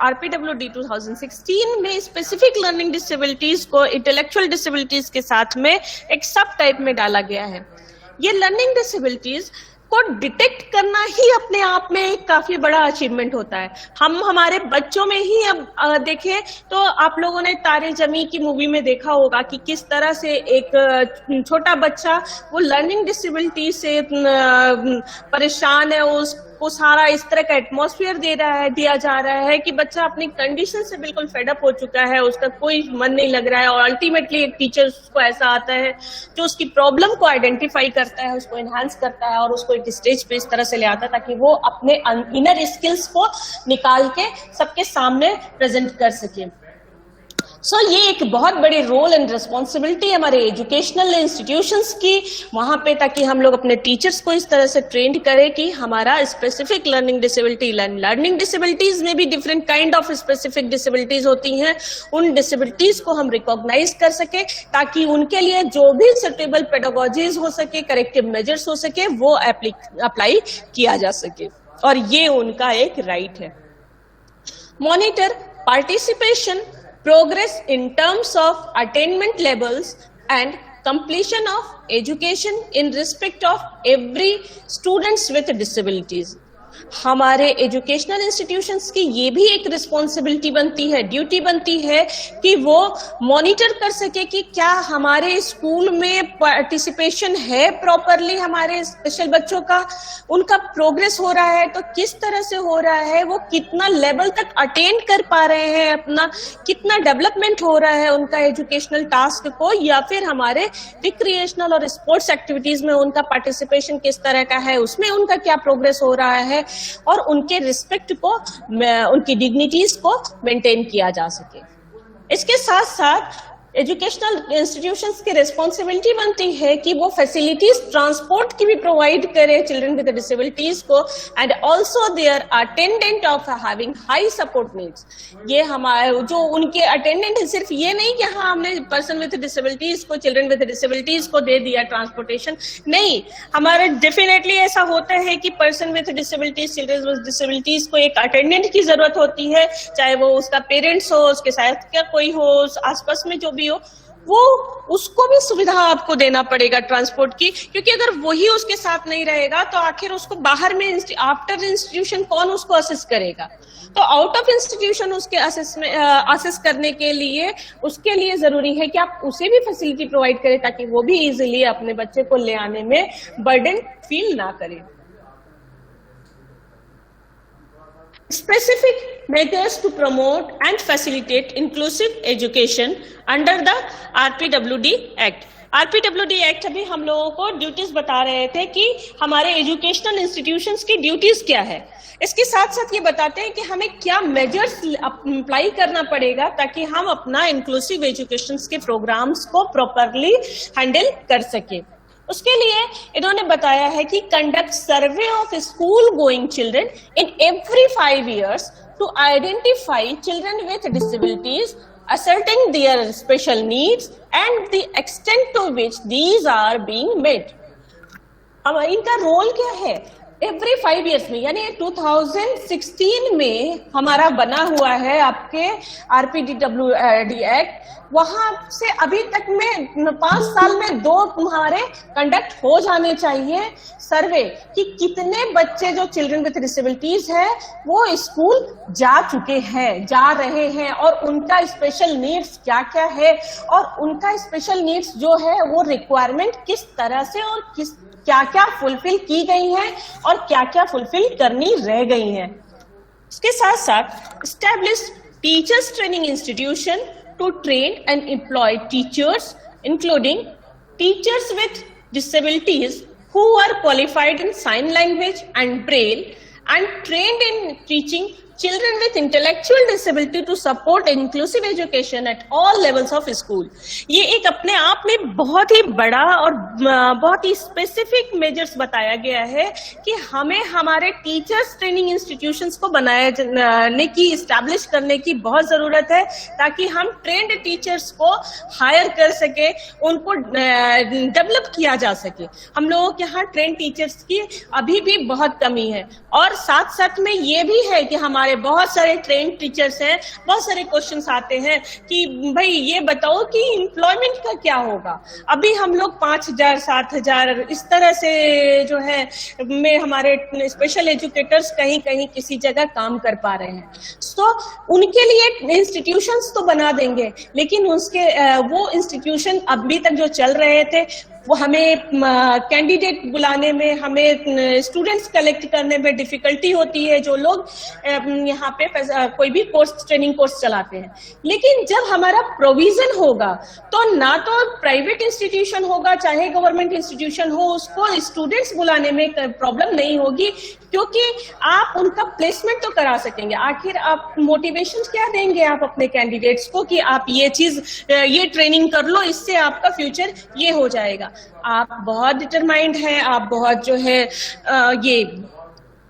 आरपीडब्ल्यूडी 2016 में स्पेसिफिक लर्निंग डिसेबिलिटीज को इंटेलेक्चुअल डिसेबिलिटीज के साथ में एक सब टाइप में डाला गया है। ये लर्निंग डिसेबिलिटीज को डिटेक्ट करना ही अपने आप में एक काफी बड़ा अचीवमेंट होता है। हम हमारे बच्चों में ही अब देखें तो आप लोगों ने तारे जमी की मूवी में देखा होगा कि किस तरह से एक छोटा बच्चा वो लर्निंग डिसेबिलिटी से परेशान है, उसको सारा इस तरह का एटमॉस्फेयर दिया जा रहा है कि बच्चा अपनी कंडीशन से बिल्कुल फेडअप हो चुका है, उसका कोई मन नहीं लग रहा है, और अल्टीमेटली एक टीचर उसको ऐसा आता है जो उसकी प्रॉब्लम को आइडेंटिफाई करता है, उसको एनहांस करता है और उसको एक स्टेज पे इस तरह से ले आता है ताकि वो अपने इनर स्किल्स को निकाल के सबके सामने प्रेजेंट कर सके। सो ये एक बहुत बड़ी रोल एंड रिस्पॉन्सिबिलिटी हमारे एजुकेशनल इंस्टीट्यूशंस की वहां पे, ताकि हम लोग अपने टीचर्स को इस तरह से ट्रेंड करें कि हमारा specific learning disability, learning disabilities में भी different kind of specific disabilities होती हैं, उन डिसेबिलिटीज को हम रिकॉग्नाइज कर सके ताकि उनके लिए जो भी सुटेबल पेडागोजीज हो सके, करेक्टिव मेजर्स हो सके, वो अप्लाई किया जा सके, और ये उनका एक राइट है। Monitor participation, progress in terms of attainment levels and completion of education in respect of every students with disabilities. हमारे एजुकेशनल इंस्टीट्यूशंस की ये भी एक रिस्पॉन्सिबिलिटी बनती है, ड्यूटी बनती है कि वो मॉनिटर कर सके कि क्या हमारे स्कूल में पार्टिसिपेशन है प्रॉपरली, हमारे स्पेशल बच्चों का उनका प्रोग्रेस हो रहा है तो किस तरह से हो रहा है, वो कितना लेवल तक अटेन कर पा रहे हैं, अपना कितना डेवलपमेंट हो रहा है उनका एजुकेशनल टास्क को, या फिर हमारे रिक्रिएशनल और स्पोर्ट्स एक्टिविटीज में उनका पार्टिसिपेशन किस तरह का है, उसमें उनका क्या प्रोग्रेस हो रहा है, और उनके रिस्पेक्ट को, उनकी डिग्निटीज को मेंटेन किया जा सके। इसके साथ साथ एजुकेशनल इंस्टीट्यूशंस की रिस्पॉन्सिबिलिटी बनती है कि वो फैसिलिटीज ट्रांसपोर्ट की भी प्रोवाइड करे चिल्ड्रन विद डिसेबिलिटीज को, and also they are attendant of having high support needs. ये हमारे जो उनके अटेंडेंट है, सिर्फ ये नहीं कि हाँ हमने पर्सन विद डिसेबिलिटीज को, चिल्ड्रन विद डिसेबिलिटीज को दे दिया ट्रांसपोर्टेशन, नहीं, हमारे डेफिनेटली ऐसा होता है कि person with disabilities, children with disabilities को एक अटेंडेंट की जरूरत होती है, चाहे वो उसका पेरेंट्स हो, उसके साथ क्या कोई हो, आसपास में जो भी हो, वो उसको भी सुविधा आपको देना पड़ेगा ट्रांसपोर्ट की, क्योंकि अगर वही उसके साथ नहीं रहेगा तो आखिर उसको बाहर में आफ्टर इंस्टीट्यूशन कौन उसको असेस करेगा। तो आउट ऑफ इंस्टीट्यूशन उसके असेस करने के लिए उसके लिए जरूरी है कि आप उसे भी फैसिलिटी प्रोवाइड करें ताकि वो भी इजीली अपने बच्चे को ले आने में बर्डन फील ना करे। Specific measures to promote and facilitate inclusive education under the RPWD Act. RPWD Act अभी हम लोगों को ड्यूटीज बता रहे थे कि हमारे एजुकेशनल इंस्टीट्यूशंस की ड्यूटीज क्या है। इसके साथ साथ ये बताते हैं कि हमें क्या मेजर्स अप्लाई करना पड़ेगा ताकि हम अपना इंक्लूसिव एजुकेशन के प्रोग्राम्स को प्रॉपरली हैंडल कर सके। उसके लिए इन्होंने बताया है कि conduct survey of school going children in every 5 years to identify children with disabilities, ascertain their special needs and the extent to which these are being met. अब इनका रोल क्या है? एवरी 5 years में, यानी 2016 में हमारा बना हुआ है आपके RPWD एक्ट, वहां से अभी तक में 5 साल में 2 हमारे कंडक्ट हो जाने चाहिए सर्वे कि कितने बच्चे जो चिल्ड्रन विद डिसेबिलिटीज है वो स्कूल जा चुके हैं, जा रहे हैं, और उनका स्पेशल नीड्स क्या क्या है, और उनका स्पेशल नीड्स जो है वो रिक्वायरमेंट किस तरह से और किस क्या क्या फुलफिल की गई हैं और क्या क्या फुलफिल करनी रह गई हैं। इसके साथ साथ establish teachers training institution to train and employ teachers including teachers with disabilities who are qualified in sign language and braille and trained in teaching children with intellectual disability to support inclusive education at all levels of school। ये एक अपने आप में बहुत ही बड़ा और बहुत ही specific measures बताया गया है कि हमें हमारे टीचर्स ट्रेनिंग इंस्टीट्यूशंस को बनाने की, इस्टेब्लिश करने की बहुत जरूरत है, ताकि हम ट्रेंड टीचर्स को हायर कर सके, उनको डेवलप किया जा सके। हम लोगों के यहाँ ट्रेंड टीचर्स की अभी भी बहुत कमी है, और साथ साथ में ये भी है कि हमारे बहुत सारे ट्रेन टीचर्स हैं, बहुत सारे क्वेश्चंस आते हैं कि भाई ये बताओ कि एम्प्लॉयमेंट का क्या होगा। अभी हम लोग 5,000 7,000 इस तरह से जो है में हमारे स्पेशल एजुकेटर्स कहीं कहीं किसी जगह काम कर पा रहे हैं। तो उनके लिए इंस्टीट्यूशंस तो बना देंगे, लेकिन उसके वो इंस्टीट्यूशन अभी तक जो चल रहे थे वो हमें कैंडिडेट बुलाने में, हमें स्टूडेंट्स कलेक्ट करने में डिफिकल्टी होती है, जो लोग यहाँ पे कोई भी कोर्स, ट्रेनिंग कोर्स चलाते हैं। लेकिन जब हमारा प्रोविजन होगा तो ना तो प्राइवेट इंस्टीट्यूशन होगा चाहे गवर्नमेंट इंस्टीट्यूशन हो, उसको स्टूडेंट्स बुलाने में प्रॉब्लम नहीं होगी, क्योंकि आप उनका प्लेसमेंट तो करा सकेंगे। आखिर आप मोटिवेशन क्या देंगे आप अपने कैंडिडेट्स को कि आप ये चीज, ये ट्रेनिंग कर लो, इससे आपका फ्यूचर ये हो जाएगा। आप बहुत डिटरमाइंड हैं, आप बहुत जो है ये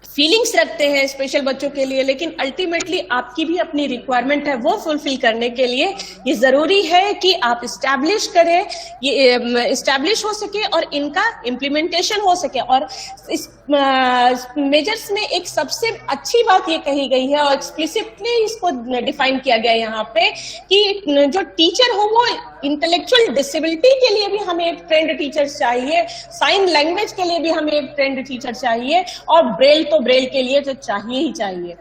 फीलिंग्स रखते हैं स्पेशल बच्चों के लिए, लेकिन अल्टीमेटली आपकी भी अपनी रिक्वायरमेंट है, वो फुलफिल करने के लिए ये जरूरी है कि आप इस्टेब्लिश करें, ये इस्टेब्लिश हो सके और इनका इम्प्लीमेंटेशन हो सके। और इस मेजर्स में एक सबसे अच्छी बात ये कही गई है और एक्सप्लिसिटली इसको डिफाइन किया गया है यहाँ पे कि जो टीचर हो वो इंटेलेक्चुअल डिसेबिलिटी के लिए भी हमें एक ट्रेंड टीचर चाहिए, साइन लैंग्वेज के लिए भी हमें एक ट्रेंड टीचर चाहिए, और ब्रेल तो ब्रेल के लिए तो चाहिए ही चाहिए।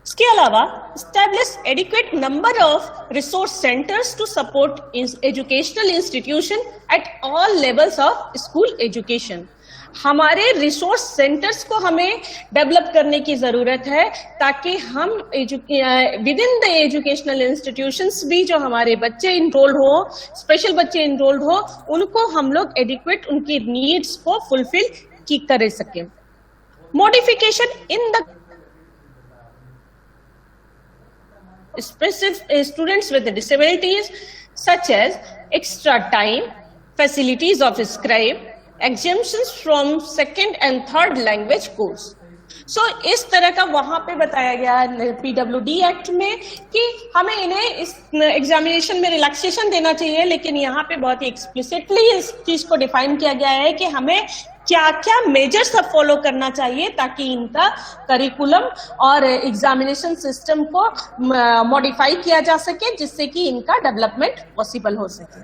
इसके अलावा establish adequate number of resource centres to support educational institution at all levels of school education. हमारे रिसोर्स सेंटर्स को हमें डेवलप करने की जरूरत है, ताकि हम within the educational institutions भी जो हमारे बच्चे इनरोल्ड हो, स्पेशल बच्चे इनरोल्ड हो, उनको हम लोग एडिक्वेट उनकी नीड्स को फुलफिल कर सकें। Modification in the specific students with disabilities such as extra time, facilities of scribe, exemptions from second and third language course। सो इस तरह का वहां पे बताया गया है PWD एक्ट में कि हमें इन्हें इस एग्जामिनेशन में रिलैक्सेशन देना चाहिए, लेकिन यहाँ पे बहुत ही एक्सप्लिसिटली इस चीज को डिफाइन किया गया है कि हमें क्या क्या मेजर्स फॉलो करना चाहिए ताकि इनका करिकुलम और एग्जामिनेशन सिस्टम को मॉडिफाई किया जा सके, जिससे कि इनका डेवलपमेंट पॉसिबल हो सके।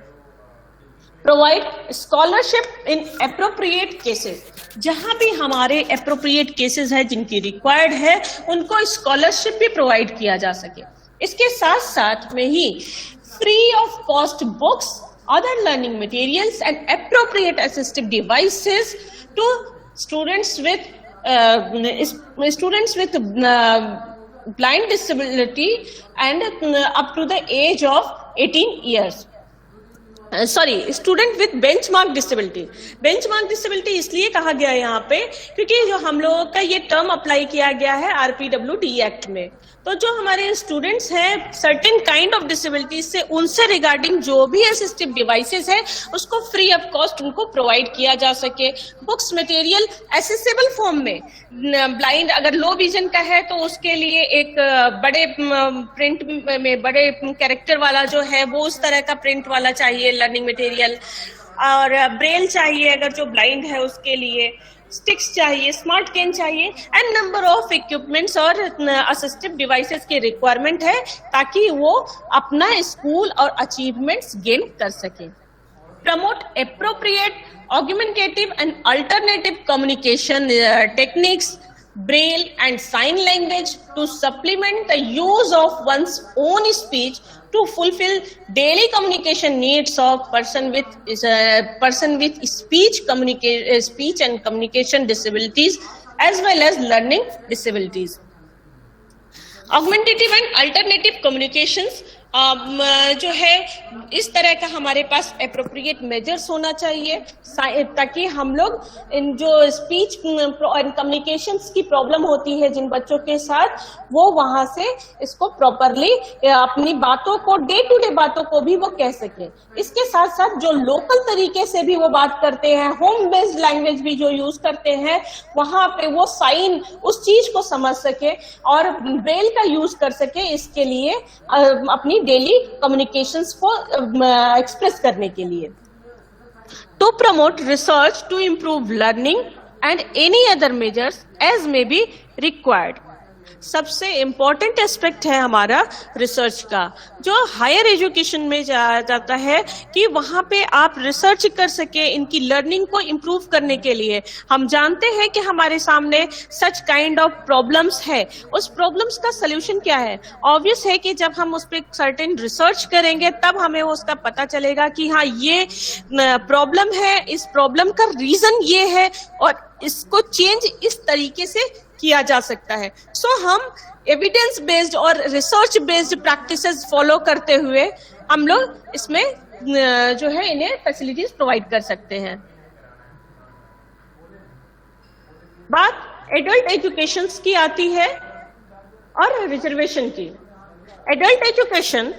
Provide scholarship in appropriate cases, जहां भी हमारे अप्रोप्रिएट केसेस है जिनकी रिक्वायर्ड है, उनको स्कॉलरशिप भी प्रोवाइड किया जा सके। इसके साथ साथ में ही free of cost books, other learning materials and appropriate assistive devices to students with blind disability and up to the age of 18 years। Student with benchmark disability. Benchmark disability इसलिए कहा गया है यहाँ पे क्योंकि जो हम लोगों का ये टर्म अप्लाई किया गया है RPWD एक्ट में, तो जो हमारे स्टूडेंट्स हैं सर्टेन काइंड ऑफ डिसेबिलिटीज से, उनसे रिगार्डिंग जो भी असिस्टिव डिवाइसेस है उसको फ्री ऑफ कॉस्ट उनको प्रोवाइड किया जा सके। बुक्स मटेरियल एसेसिबल फॉर्म में, ब्लाइंड अगर लो विजन का है तो उसके लिए एक बड़े प्रिंट में बड़े कैरेक्टर वाला जो है वो उस तरह का प्रिंट वाला चाहिए लर्निंग मटेरियल, और ब्रेल चाहिए अगर जो ब्लाइंड है उसके लिए, स्टिक्स चाहिए, स्मार्ट कैन चाहिए, एंड नंबर ऑफ इक्विपमेंट्स और असिस्टिव डिवाइसेस की रिक्वायरमेंट है ताकि वो अपना स्कूल और अचीवमेंट्स गेन कर सके। Promote appropriate augmentative and alternative communication techniques Braille and sign language to supplement the use of one's own speech to fulfill daily communication needs of person with speech and communication disabilities as well as learning disabilities. Augmentative and alternative communications जो है इस तरह का हमारे पास appropriate measures होना चाहिए ताकि हम लोग इन जो स्पीच एंड कम्युनिकेशंस की प्रॉब्लम होती है जिन बच्चों के साथ वो वहां से इसको प्रॉपरली अपनी बातों को डे टू डे बातों को भी वो कह सके। इसके साथ साथ जो लोकल तरीके से भी वो बात करते हैं, होम बेस्ड लैंग्वेज भी जो यूज करते हैं, वहां पे वो साइन उस चीज को समझ सके और ब्रेल का यूज कर सके, इसके लिए अपनी डेली कम्युनिकेशंस को एक्सप्रेस करने के लिए। To promote research to improve learning and any other measures as may be required. सबसे इम्पोर्टेंट एस्पेक्ट है हमारा रिसर्च का, जो हायर एजुकेशन में जाता है कि वहां पे आप रिसर्च कर सके इनकी लर्निंग को इम्प्रूव करने के लिए। हम जानते हैं कि हमारे सामने सच काइंड ऑफ प्रॉब्लम्स है, उस प्रॉब्लम्स का सोल्यूशन क्या है? ऑब्वियस है कि जब हम उस पर सर्टेन रिसर्च करेंगे तब हमें उसका पता चलेगा कि हाँ ये प्रॉब्लम है, इस प्रॉब्लम का रीजन ये है और इसको चेंज इस तरीके से किया जा सकता है। सो हम एविडेंस बेस्ड और रिसर्च बेस्ड प्रैक्टिसेस फॉलो करते हुए हम लोग इसमें जो है इन्हें फैसिलिटीज प्रोवाइड कर सकते हैं। बात एडल्ट एजुकेशन की आती है और रिजर्वेशन की। Adult education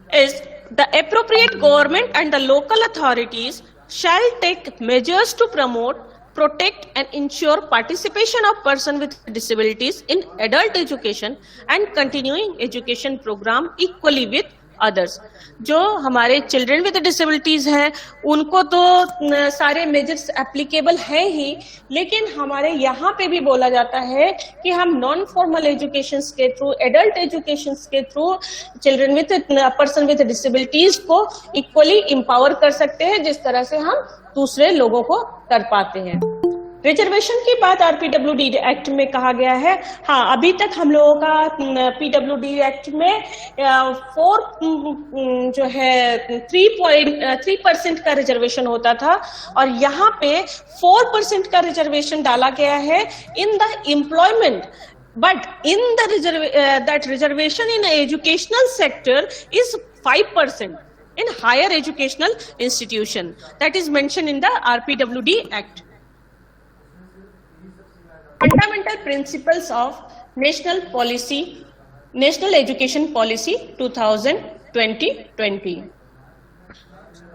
is the appropriate government and the local authorities shall take measures to promote, protect and ensure participation of person with disabilities in adult education and continuing education program equally with others। जो हमारे children with disabilities हैं उनको तो सारे measures applicable है ही, लेकिन हमारे यहाँ पे भी बोला जाता है कि हम नॉन फॉर्मल एजुकेशन के थ्रू, एडल्ट एजुकेशन के through children with person with disabilities को इक्वली एम्पावर कर सकते हैं जिस तरह से हम दूसरे लोगों को कर पाते हैं। रिजर्वेशन की बात आरपीडब्ल्यूडी एक्ट में कहा गया है। हाँ, अभी तक हम लोगों का पीडब्ल्यूडी एक्ट में 3.3% का रिजर्वेशन होता था और यहाँ पे 4% का रिजर्वेशन डाला गया है in the employment, but in the that reservation in educational sector is 5% in higher educational institution, that is mentioned in the RPWD Act। Fundamental principles of National Education Policy 2020।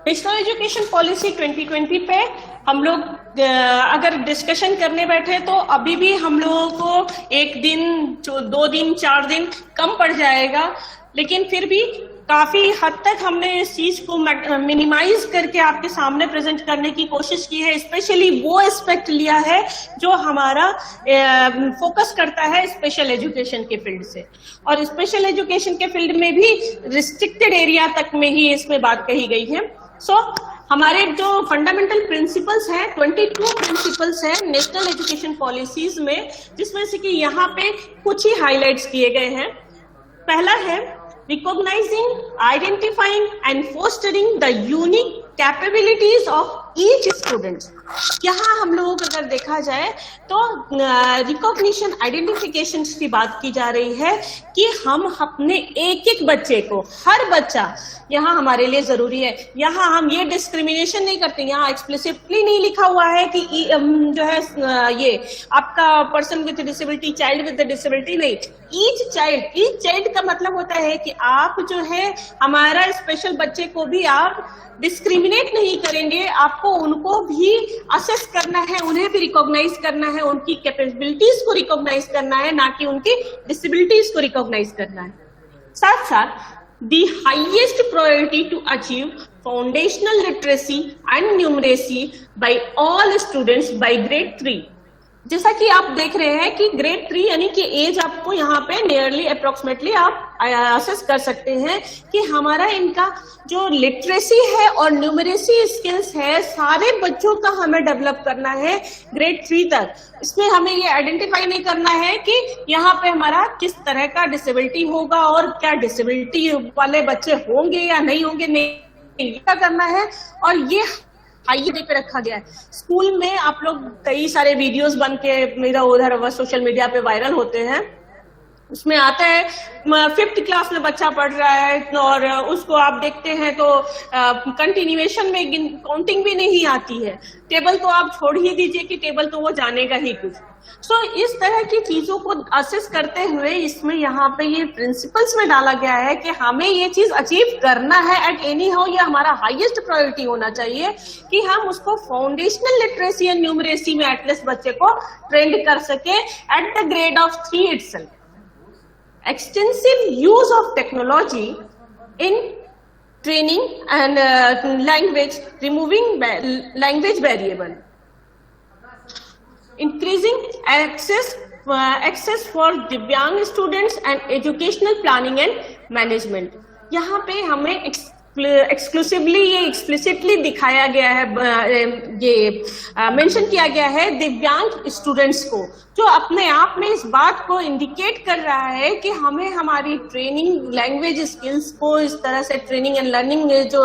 National education policy 2020 पे हम लोग अगर discussion करने बैठे तो अभी भी हम लोगों को 1 दिन, 2 दिन, 4 दिन कम पड़ जाएगा, लेकिन फिर भी काफी हद तक हमने इस चीज को मिनिमाइज करके आपके सामने प्रेजेंट करने की कोशिश की है। स्पेशली वो एस्पेक्ट लिया है जो हमारा फोकस करता है स्पेशल एजुकेशन के फील्ड से, और स्पेशल एजुकेशन के फील्ड में भी रिस्ट्रिक्टेड एरिया तक में ही इसमें बात कही गई है। सो हमारे जो फंडामेंटल प्रिंसिपल्स हैं, 22 प्रिंसिपल्स हैं नेशनल एजुकेशन पॉलिसीज में, जिसमें से कि यहाँ पे कुछ ही हाईलाइट्स किए गए हैं। पहला है recognizing, identifying and fostering the unique capabilities of each student। यहाँ हम लोगों को अगर देखा जाए तो रिकॉग्निशन, आइडेंटिफिकेशन की बात की जा रही है कि हम अपने एक एक बच्चे को, हर बच्चा यहाँ हमारे लिए जरूरी है। यहाँ हम ये डिस्क्रिमिनेशन नहीं करते, यहाँ एक्सप्लिसिटली नहीं लिखा हुआ है कि जो है ये आपका person with disability, child with disability, नहीं, ईच चाइल्ड का मतलब होता है कि आप जो है हमारा स्पेशल बच्चे को भी आप डिस्क्रिमिनेट नहीं करेंगे, आपको उनको भी असेस करना है, उन्हें भी रिकॉग्नाइज करना है, उनकी कैपेबिलिटीज को रिकॉग्नाइज करना है, ना कि उनकी डिसेबिलिटीज को रिकॉग्नाइज करना है। साथ साथ the highest priority to achieve foundational literacy and numeracy by all students by grade 3। जैसा कि आप देख रहे हैं कि ग्रेड 3 यानी कि एज आपको यहाँ पे नियरली अप्रोक्सीमेटली आप असेस कर सकते हैं कि हमारा इनका जो लिटरेसी है और न्यूमरेसी स्किल्स है सारे बच्चों का हमें डेवलप करना है ग्रेड 3 तक। इसमें हमें ये आइडेंटिफाई नहीं करना है कि यहाँ पे हमारा किस तरह का डिसेबिलिटी होगा और क्या डिसेबिलिटी वाले बच्चे होंगे या नहीं होंगे, नहीं क्या करना है। और ये हाईवे पे रखा गया है। स्कूल में आप लोग कई सारे वीडियोस बन के इधर उधर सोशल मीडिया पे वायरल होते हैं, उसमें आता है 5th क्लास में बच्चा पढ़ रहा है और उसको आप देखते हैं तो कंटिन्यूएशन में काउंटिंग भी नहीं आती है, टेबल तो आप छोड़ ही दीजिए कि टेबल तो वो जानेगा ही कुछ। सो इस तरह की चीजों को असेस करते हुए इसमें यहाँ पे ये प्रिंसिपल्स में डाला गया है कि हमें ये चीज अचीव करना है एट एनी हाउ, ये हमारा हाईएस्ट प्रायोरिटी होना चाहिए कि हम उसको फाउंडेशनल लिटरेसी एंड न्यूमरेसी में एटलीस्ट बच्चे को ट्रेंड कर सके at the grade of 3 itself. Extensive use of technology in training and language, removing language variable, increasing access for Divyang students and educational planning and management। यहाँ पे हमें exclusively ये explicitly दिखाया गया है, ये मेंशन किया गया है दिव्यांग स्टूडेंट्स को, जो अपने आप में इस बात को इंडिकेट कर रहा है कि हमें हमारी ट्रेनिंग लैंग्वेज स्किल्स को इस तरह से ट्रेनिंग एंड लर्निंग जो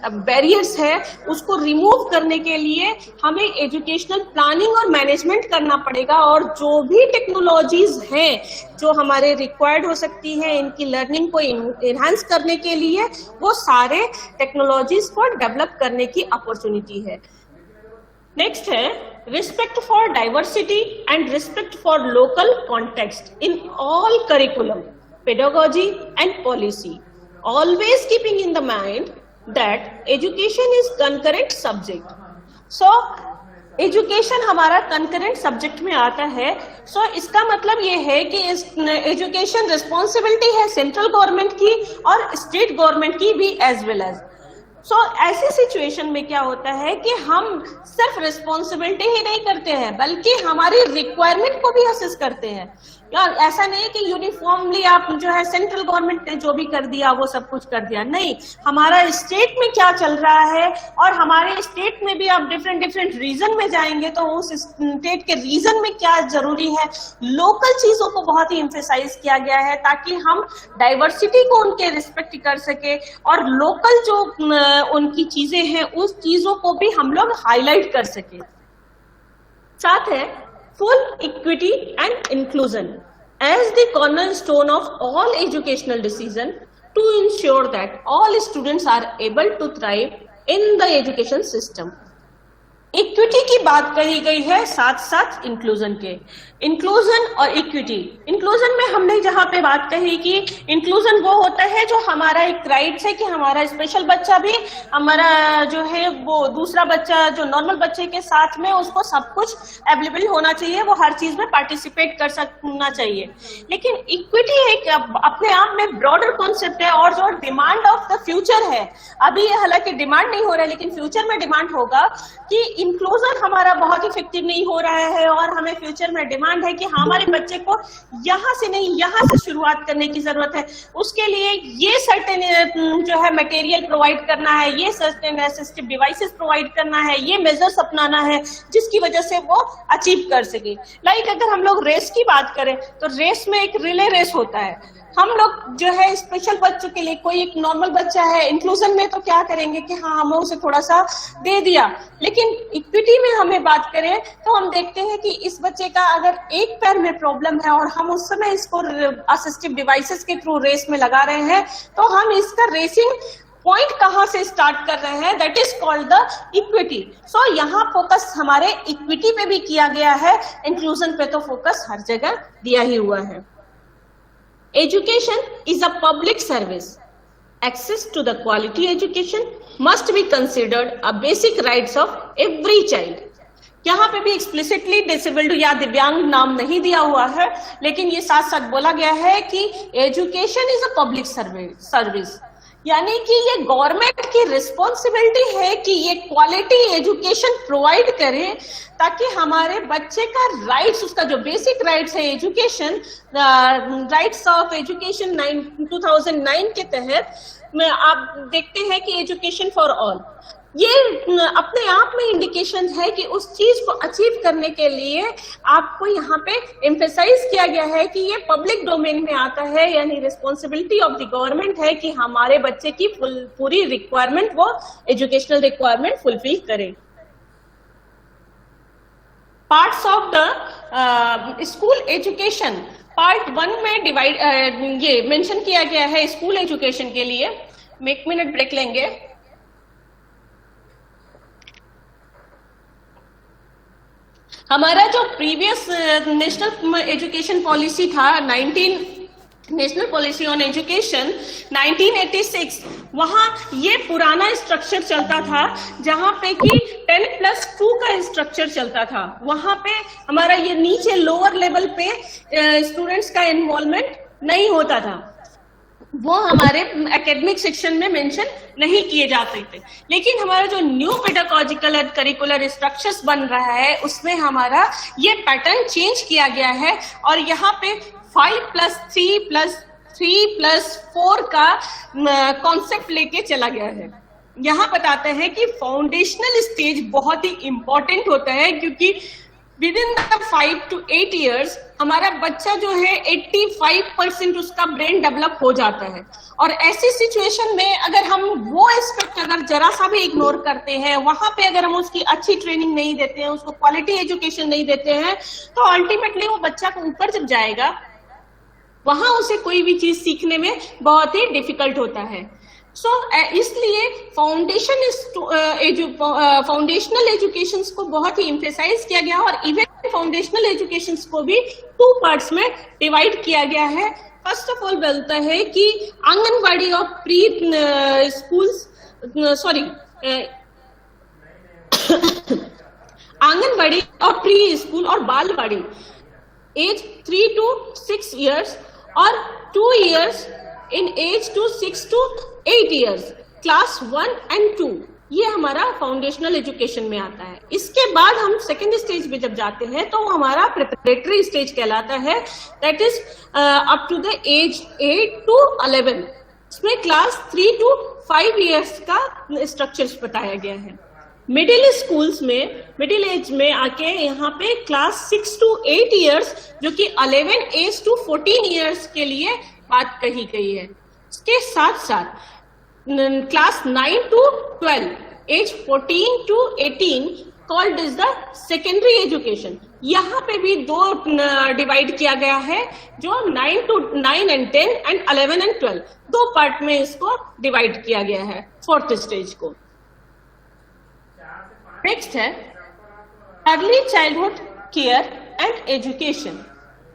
बैरियर्स है उसको रिमूव करने के लिए हमें एजुकेशनल प्लानिंग और मैनेजमेंट करना पड़ेगा। और जो भी टेक्नोलॉजीज हैं जो हमारे रिक्वायर्ड हो सकती है इनकी लर्निंग को इनहांस करने के लिए, वो सारे टेक्नोलॉजीज को डेवलप करने की अपॉर्चुनिटी है। नेक्स्ट है respect for diversity and respect for local context in all curriculum, pedagogy and policy, always keeping in the mind that education is concurrent subject. So education हमारा कंकरेंट सब्जेक्ट में आता है। सो इसका मतलब ये है कि एजुकेशन रिस्पॉन्सिबिलिटी है सेंट्रल गवर्नमेंट की और स्टेट गवर्नमेंट की भी एज वेल एज। सो ऐसी सिचुएशन में क्या होता है कि हम सिर्फ रिस्पॉन्सिबिलिटी ही नहीं करते हैं बल्कि हमारी रिक्वायरमेंट को भी असेस करते हैं। यार ऐसा नहीं कि यूनिफॉर्मली आप जो है सेंट्रल गवर्नमेंट ने जो भी कर दिया वो सब कुछ कर दिया, नहीं, हमारा स्टेट में क्या चल रहा है और हमारे स्टेट में भी आप डिफरेंट रीजन में जाएंगे तो उस स्टेट के रीजन में क्या जरूरी है, लोकल चीजों को बहुत ही एम्फेसाइज किया गया है ताकि हम डाइवर्सिटी को उनके रिस्पेक्ट कर सके और लोकल जो उनकी चीजें हैं उस चीजों को भी हम लोग हाईलाइट कर सके। साथ है full equity and inclusion as the cornerstone of all educational decision to ensure that all students are able to thrive in the education system। Equity की बात कही गई है साथ साथ इंक्लूजन के। इंक्लूजन और इक्विटी, इंक्लूजन में हमने जहाँ पे बात कही कि इंक्लूजन वो होता है जो हमारा एक राइट्स है कि हमारा स्पेशल बच्चा भी हमारा जो है वो दूसरा बच्चा जो नॉर्मल बच्चे के साथ में उसको सब कुछ अवेलेबल होना चाहिए, वो हर चीज में पार्टिसिपेट कर सकना चाहिए। लेकिन इक्विटी एक अपने आप में ब्रॉडर कॉन्सेप्ट है और जो डिमांड ऑफ द फ्यूचर है, अभी हालांकि डिमांड नहीं हो रहा है लेकिन फ्यूचर में डिमांड होगा कि इंक्लूजन हमारा बहुत इफेक्टिव नहीं हो रहा है और हमें फ्यूचर में डिमांड है कि हमारे बच्चे को यहाँ से नहीं यहाँ से शुरुआत करने की जरूरत है। उसके लिए ये सर्टेन जो है मटेरियल प्रोवाइड करना है, ये सर्टेन असिस्टिव डिवाइसेस प्रोवाइड करना है, ये मेजर्स अपनाना है जिसकी वजह से वो अचीव कर सके। लाइक अगर हम लोग रेस की बात करें तो रेस में एक रिले रेस होता है। हम लोग जो है स्पेशल बच्चों के लिए, कोई एक नॉर्मल बच्चा है इंक्लूजन में तो क्या करेंगे कि हाँ हमें उसे थोड़ा सा दे दिया, लेकिन इक्विटी में हमें बात करें तो हम देखते हैं कि इस बच्चे का अगर एक पैर में प्रॉब्लम है और हम उस समय इसको असिस्टिव डिवाइसेस के थ्रू रेस में लगा रहे हैं तो हम इसका रेसिंग पॉइंट कहाँ से स्टार्ट कर रहे हैं, that is called the equity. So यहाँ फोकस हमारे इक्विटी पे भी किया गया है, इंक्लूजन पे तो फोकस हर जगह दिया ही हुआ है। Education is a public service. Access to the quality education must be considered a basic rights of every child. यहाँ पे भी एक्सप्लिसिटली डिसेबल्ड या दिव्यांग नाम नहीं दिया हुआ है, लेकिन ये साथ साथ बोला गया है कि education is a public service. यानी कि ये गवर्नमेंट की रिस्पॉन्सिबिलिटी है कि ये क्वालिटी एजुकेशन प्रोवाइड करे, ताकि हमारे बच्चे का राइट्स, उसका जो बेसिक राइट्स है एजुकेशन, राइट्स ऑफ एजुकेशन 2009 के तहत में आप देखते हैं कि एजुकेशन फॉर ऑल, ये अपने आप में इंडिकेशन है कि उस चीज को अचीव करने के लिए आपको यहाँ पे एम्फेसाइज किया गया है कि ये पब्लिक डोमेन में आता है, यानी रिस्पॉन्सिबिलिटी ऑफ द गवर्नमेंट है कि हमारे बच्चे की पूरी रिक्वायरमेंट, वो एजुकेशनल रिक्वायरमेंट फुलफिल करे। Parts of the school education, part 1 में डिवाइड ये मेंशन किया गया है स्कूल एजुकेशन के लिए। एक मिनट ब्रेक लेंगे। हमारा जो प्रीवियस नेशनल एजुकेशन पॉलिसी था, नेशनल पॉलिसी ऑन एजुकेशन 1986, वहां ये पुराना स्ट्रक्चर चलता था जहां पे कि 10+2 का स्ट्रक्चर चलता था। वहां पे हमारा ये नीचे लोअर लेवल पे स्टूडेंट्स का इन्वॉल्वमेंट नहीं होता था, वो हमारे एकेडमिक सेक्शन में मेंशन नहीं किए जा सकते। लेकिन हमारा जो न्यू पेडागॉजिकल और करिकुलर स्ट्रक्चर्स बन रहा है, उसमें हमारा ये पैटर्न चेंज किया गया है और यहाँ पे 5+3+3+4 का कॉन्सेप्ट लेके चला गया है। यहाँ बताते हैं कि फाउंडेशनल स्टेज बहुत ही इंपॉर्टेंट होता है, क्योंकि with in the 5 to 8 years हमारा बच्चा जो है 85% उसका ब्रेन डेवलप हो जाता है। और ऐसी सिचुएशन में अगर हम वो एस्पेक्ट अगर जरा सा भी इग्नोर करते हैं, वहां पे अगर हम उसकी अच्छी ट्रेनिंग नहीं देते हैं, उसको क्वालिटी एजुकेशन नहीं देते हैं, तो अल्टीमेटली वो बच्चा को ऊपर जब जाएगा वहां उसे कोई भी चीज सीखने में बहुत ही डिफिकल्ट होता है। इसलिए फाउंडेशनल एजुकेशन को बहुत ही एम्फेसाइज किया गया और इवन फाउंडेशनल एजुकेशन को भी 2 पार्ट्स में डिवाइड किया गया है। फर्स्ट ऑफ ऑल बोलता है कि आंगनबाड़ी और प्री स्कूल्स, आंगनबाड़ी और प्री स्कूल और बालवाड़ी एज 3 to 6 years और 2 years in age to 6 to 8 years, class 1 and 2, ये हमारा फाउंडेशनल एजुकेशन में आता है। इसके बाद हम सेकेंड स्टेज पे जब जाते हैं तो वो हमारा प्रिपरेटरी स्टेज कहलाता है, that is up to the age 8 to 11। इसमें क्लास 3 to 5 years का स्ट्रक्चर बताया गया है। मिडिल स्कूल्स में मिडिल एज में आके यहाँ पे क्लास 6 to 8 years, जो कि 11 एज to 14 years के लिए बात कही गई है। इसके साथ साथ class 9 to 12, age 14 to 18 called is the secondary education. यहाँ पे भी 2 डिवाइड किया गया है, जो 9 and 10 and 11 and 12 2 पार्ट में इसको डिवाइड किया गया है, 4th स्टेज को। नेक्स्ट है early childhood care and education,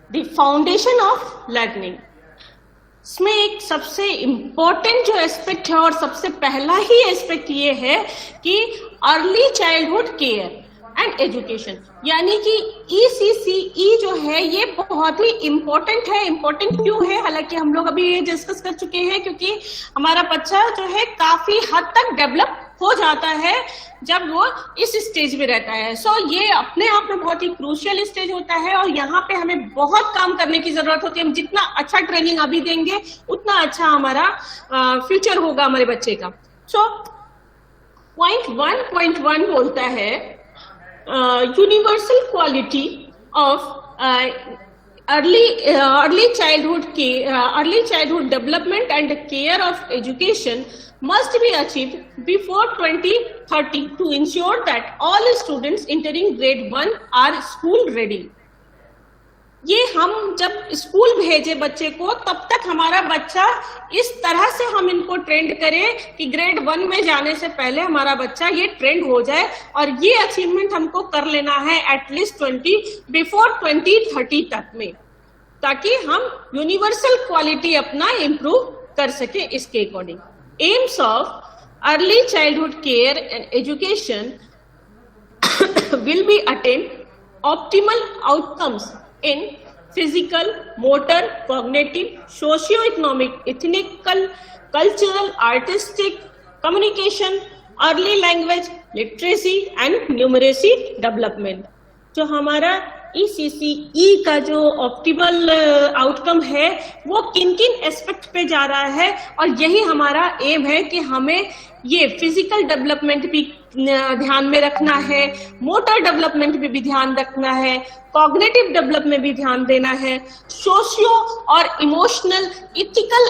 the foundation of learning. इसमें एक सबसे इम्पोर्टेंट जो एस्पेक्ट है और सबसे पहला ही एस्पेक्ट ये है कि early childhood care and education, यानी कि ECCE जो है ये बहुत ही इम्पोर्टेंट है। इम्पोर्टेंट क्यों है? हालांकि हम लोग अभी ये डिस्कस कर चुके हैं, क्योंकि हमारा बच्चा जो है काफी हद तक डेवलप हो जाता है जब वो इस स्टेज में रहता है। ये अपने आप में बहुत ही क्रूशियल स्टेज होता है और यहाँ पे हमें बहुत काम करने की जरूरत होती है। हम जितना अच्छा ट्रेनिंग अभी देंगे उतना अच्छा हमारा फ्यूचर होगा हमारे बच्चे का। पॉइंट 1.1 बोलता है universal quality of early childhood development and care of education must be achieved before 2030 to ensure that all students entering grade 1 are school ready. ये हम जब स्कूल भेजे बच्चे को, तब तक हमारा बच्चा इस तरह से हम इनको ट्रेंड करें कि ग्रेड 1 में जाने से पहले हमारा बच्चा ये ट्रेंड हो जाए, और ये अचीवमेंट हमको कर लेना है एटलीस्ट 2030 तक में, ताकि हम यूनिवर्सल क्वालिटी अपना इम्प्रूव कर सके। इसके according AIIMS of early childhood care and education will be attain optimal outcomes in physical, motor, cognitive, socio economic, ethnical, cultural, artistic, communication, early language, literacy and numeracy development. जो हमारा ECCE का जो optimal outcome है वो किन किन aspect पे जा रहा है, और यही हमारा एम है कि हमें ये फिजिकल डेवलपमेंट भी ध्यान में रखना है, मोटर डेवलपमेंट में भी ध्यान रखना है, कॉग्निटिव डेवलपमेंट में भी ध्यान देना है, सोशियो और इमोशनल इथिकल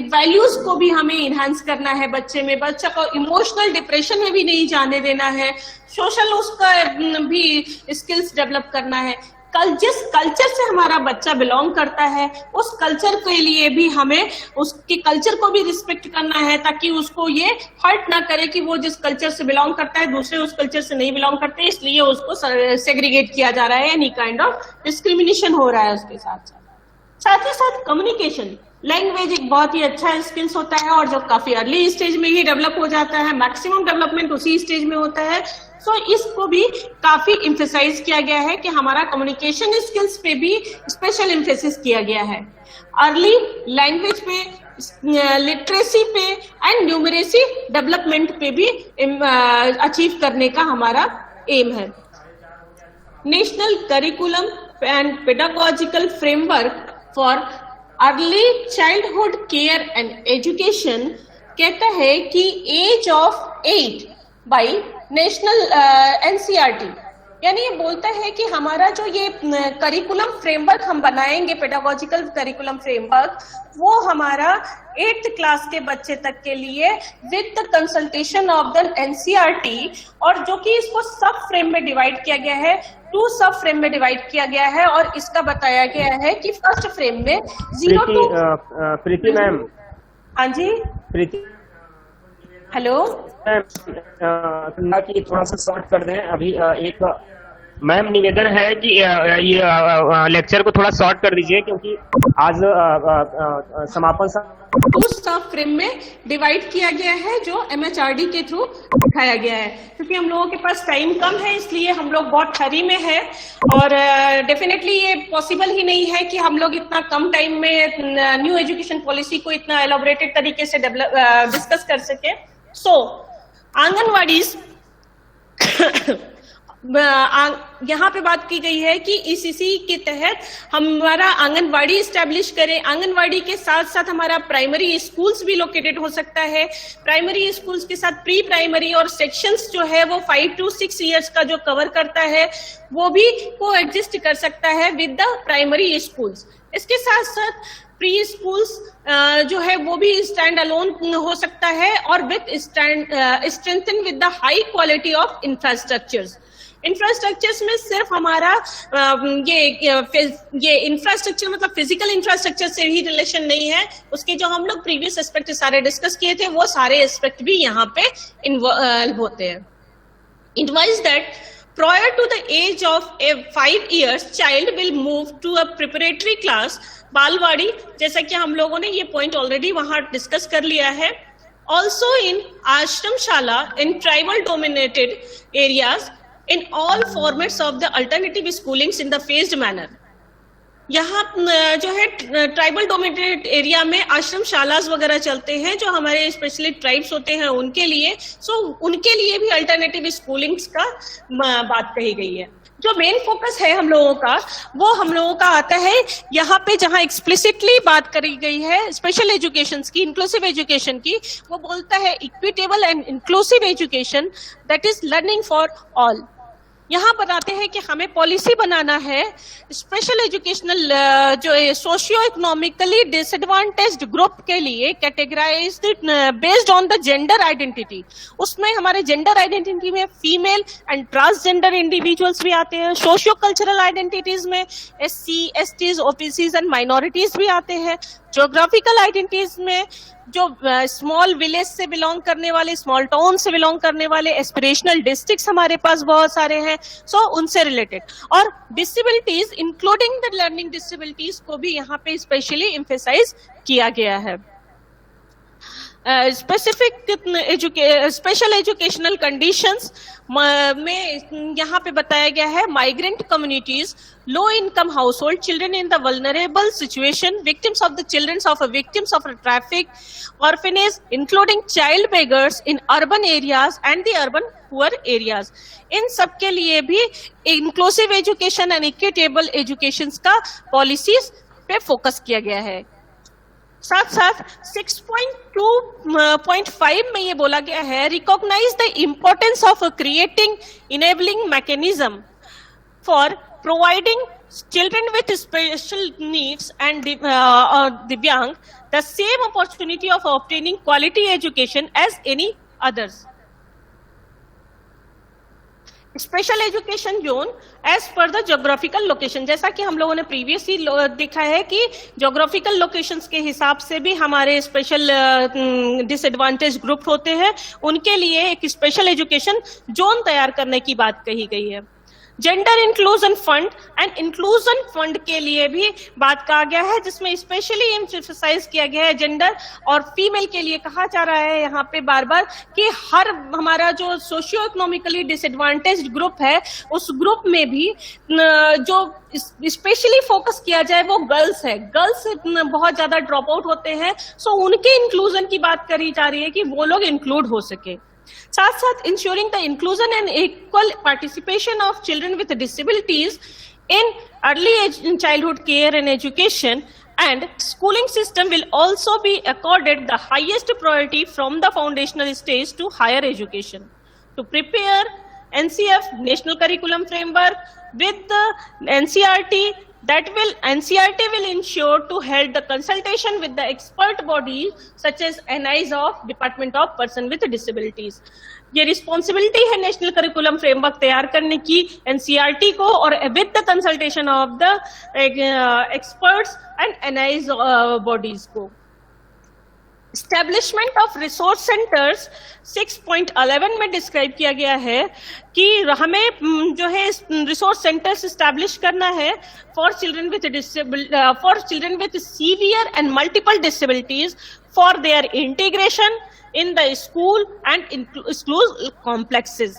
वैल्यूज को भी हमें इनहांस करना है बच्चे में। बच्चा को इमोशनल डिप्रेशन में भी नहीं जाने देना है, सोशल उसका भी स्किल्स डेवलप करना है। जिस कल्चर से हमारा बच्चा बिलोंग करता है उस कल्चर के लिए भी हमें उसके कल्चर को भी रिस्पेक्ट करना है, ताकि उसको ये हर्ट ना करे कि वो जिस कल्चर से बिलोंग करता है दूसरे उस कल्चर से नहीं बिलोंग करते, इसलिए उसको सेग्रीगेट किया जा रहा है, एनी काइंड ऑफ डिस्क्रिमिनेशन हो रहा है। उसके साथ ही साथ कम्युनिकेशन, लैंग्वेज एक बहुत ही अच्छा स्किल्स होता है और जो काफी अर्ली स्टेज में ही डेवलप हो जाता है, मैक्सिमम डेवलपमेंट उसी स्टेज में होता है। सो इसको भी काफी एम्फेसाइज किया गया है कि हमारा कम्युनिकेशन स्किल्स पे भी स्पेशल एम्फेसिस किया गया है। अर्ली लैंग्वेज पे, लिटरेसी पे एंड न्यूमरेसी डेवलपमेंट पे भी अचीव करने का हमारा एम है। National curriculum and pedagogical framework for early childhood care and education कहता है कि age of 8 by national NCERT, यानी ये बोलता है कि हमारा जो ये करिकुलम फ्रेमवर्क हम बनाएंगे, पेडागोजिकल करिकुलम फ्रेमवर्क, वो हमारा 8th क्लास के बच्चे तक के लिए with the consultation of the NCERT, और जो कि इसको सब फ्रेम में डिवाइड किया गया है, 2 सब फ्रेम में डिवाइड किया गया है। और इसका बताया गया है कि फर्स्ट फ्रेम में 0 to प्रीति मैम। हाँ जी प्रीति, हेलो मैम, कि थोड़ा सा शॉर्ट कर दें अभी। एक मैम निवेदन है कि ये लेक्चर को थोड़ा शॉर्ट कर दीजिए, क्योंकि आज समापन उस सब फ्रेम में डिवाइड किया गया है जो MHRD के थ्रू दिखाया गया है। क्योंकि हम लोगों के पास टाइम कम है, इसलिए हम लोग बहुत हरी में है, और डेफिनेटली ये पॉसिबल ही नहीं है कि हम लोग इतना कम टाइम में न्यू एजुकेशन पॉलिसी को इतना एलॉबरेटेड तरीके से डिस्कस कर सके। सो आंगनवाड़ी यहाँ पे बात की गई है कि ECC के तहत हमारा आंगनवाड़ी स्टैब्लिश करें। आंगनवाड़ी के साथ साथ हमारा प्राइमरी स्कूल्स भी लोकेटेड हो सकता है। प्राइमरी स्कूल्स के साथ प्री प्राइमरी और सेक्शंस जो है वो 5 to 6 इयर्स का जो कवर करता है वो भी को एग्जिस्ट कर सकता है विद द प्राइमरी स्कूल्स। इसके साथ साथ प्री स्कूल्स जो है वो भी स्टैंड अलोन हो सकता है, और with strengthen with the high quality of infrastructures. Infrastructures में सिर्फ हमारा ये इंफ्रास्ट्रक्चर मतलब फिजिकल इंफ्रास्ट्रक्चर से ही रिलेशन नहीं है, उसके जो हम लोग प्रीवियस एस्पेक्ट सारे डिस्कस किए थे वो सारे एस्पेक्ट भी यहाँ पे इन्वॉल्व होते हैं। It was that prior to the age of 5 years, child will move to a preparatory class, बालवाड़ी, जैसा कि हम लोगों ने ये पॉइंट ऑलरेडी वहां डिस्कस कर लिया है। Also in आश्रमशाला in tribal dominated areas, in all formats of the alternative schoolings in the phased manner. यहाँ जो है ट्राइबल डोमिनेटेड एरिया में आश्रमशालास वगैरह चलते हैं जो हमारे स्पेशली ट्राइब्स होते हैं उनके लिए। सो उनके लिए भी अल्टरनेटिव स्कूलिंग्स का बात कही गई है। जो मेन फोकस है हम लोगों का वो हम लोगों का आता है यहाँ पे जहाँ एक्सप्लिसिटली बात करी गई है स्पेशल एजुकेशन की, इंक्लूसिव एजुकेशन की। वो बोलता है equitable and inclusive education that is learning for all. यहाँ बताते हैं कि हमें पॉलिसी बनाना है स्पेशल एजुकेशनल जो सोशियो इकोनॉमिकली डिसएडवांटेज्ड ग्रुप के लिए categorised based on the gender identity. उसमें हमारे जेंडर आइडेंटिटी में फीमेल एंड ट्रांसजेंडर इंडिविजुअल्स भी आते हैं। सोशियो कल्चरल आइडेंटिटीज में SC, STs, OBCs and minorities भी आते हैं। ज्योग्राफिकल आइडेंटिटीज में जो स्मॉल विलेज से बिलोंग करने वाले, स्मॉल टाउन से बिलोंग करने वाले, एस्पिरेशनल डिस्ट्रिक्ट्स हमारे पास बहुत सारे हैं, सो उनसे रिलेटेड। और disabilities including the learning disabilities को भी यहाँ पे स्पेशली एम्फेसाइज किया गया है। स्पेशल एजुकेशनल कंडीशंस में यहाँ पे बताया गया है migrant communities, low income household, children in the vulnerable situation, victims of the children of victims of traffic, orphanage, including child beggars in urban areas and the urban poor areas. इन सब के लिए भी inclusive education and equitable education का policies पे focus किया गया है। साथ साथ 6.2.5 में ये बोला गया है, recognise the importance of creating enabling mechanism for providing children with special needs and divyang the same opportunity of obtaining quality education as any others. Special education zone as per the geographical location, जैसा कि हम लोगों ने previously देखा है कि geographical locations के हिसाब से भी हमारे स्पेशल डिसएडवांटेज ग्रुप होते हैं, उनके लिए एक स्पेशल एजुकेशन जोन तैयार करने की बात कही गई है। Gender inclusion fund and inclusion fund के लिए भी बात कहा गया है, जिसमें स्पेशली एम्फसाइज किया गया है जेंडर और फीमेल के लिए। कहा जा रहा है यहाँ पे बार बार कि हर हमारा जो सोशियो इकोनॉमिकली डिसएडवांटेज ग्रुप है, उस ग्रुप में भी जो स्पेशली फोकस किया जाए वो गर्ल्स है। गर्ल्स बहुत ज्यादा ड्रॉप आउट होते हैं, सो उनके इंक्लूजन की बात करी जा रही है कि वो लोग इंक्लूड हो सके। साथ साथ ensuring the inclusion and equal participation of children with disabilities in early childhood care and education and schooling system will also be accorded the highest priority from the foundational stage to higher education to prepare NCF National Curriculum Framework with the NCERT NCERT will ensure to help the consultation with the expert bodies such as NIs of Department of Person with Disabilities. ये responsibility है national curriculum framework तैयार करने की NCERT को और with the consultation of the experts and analyse bodies को। Establishment of resource centres 6.11 में describe किया गया है कि हमें जो है रिसोर्स सेंटर्स एस्टैब्लिश करना है for children with severe and multiple disabilities for their integration in the school and school complexes.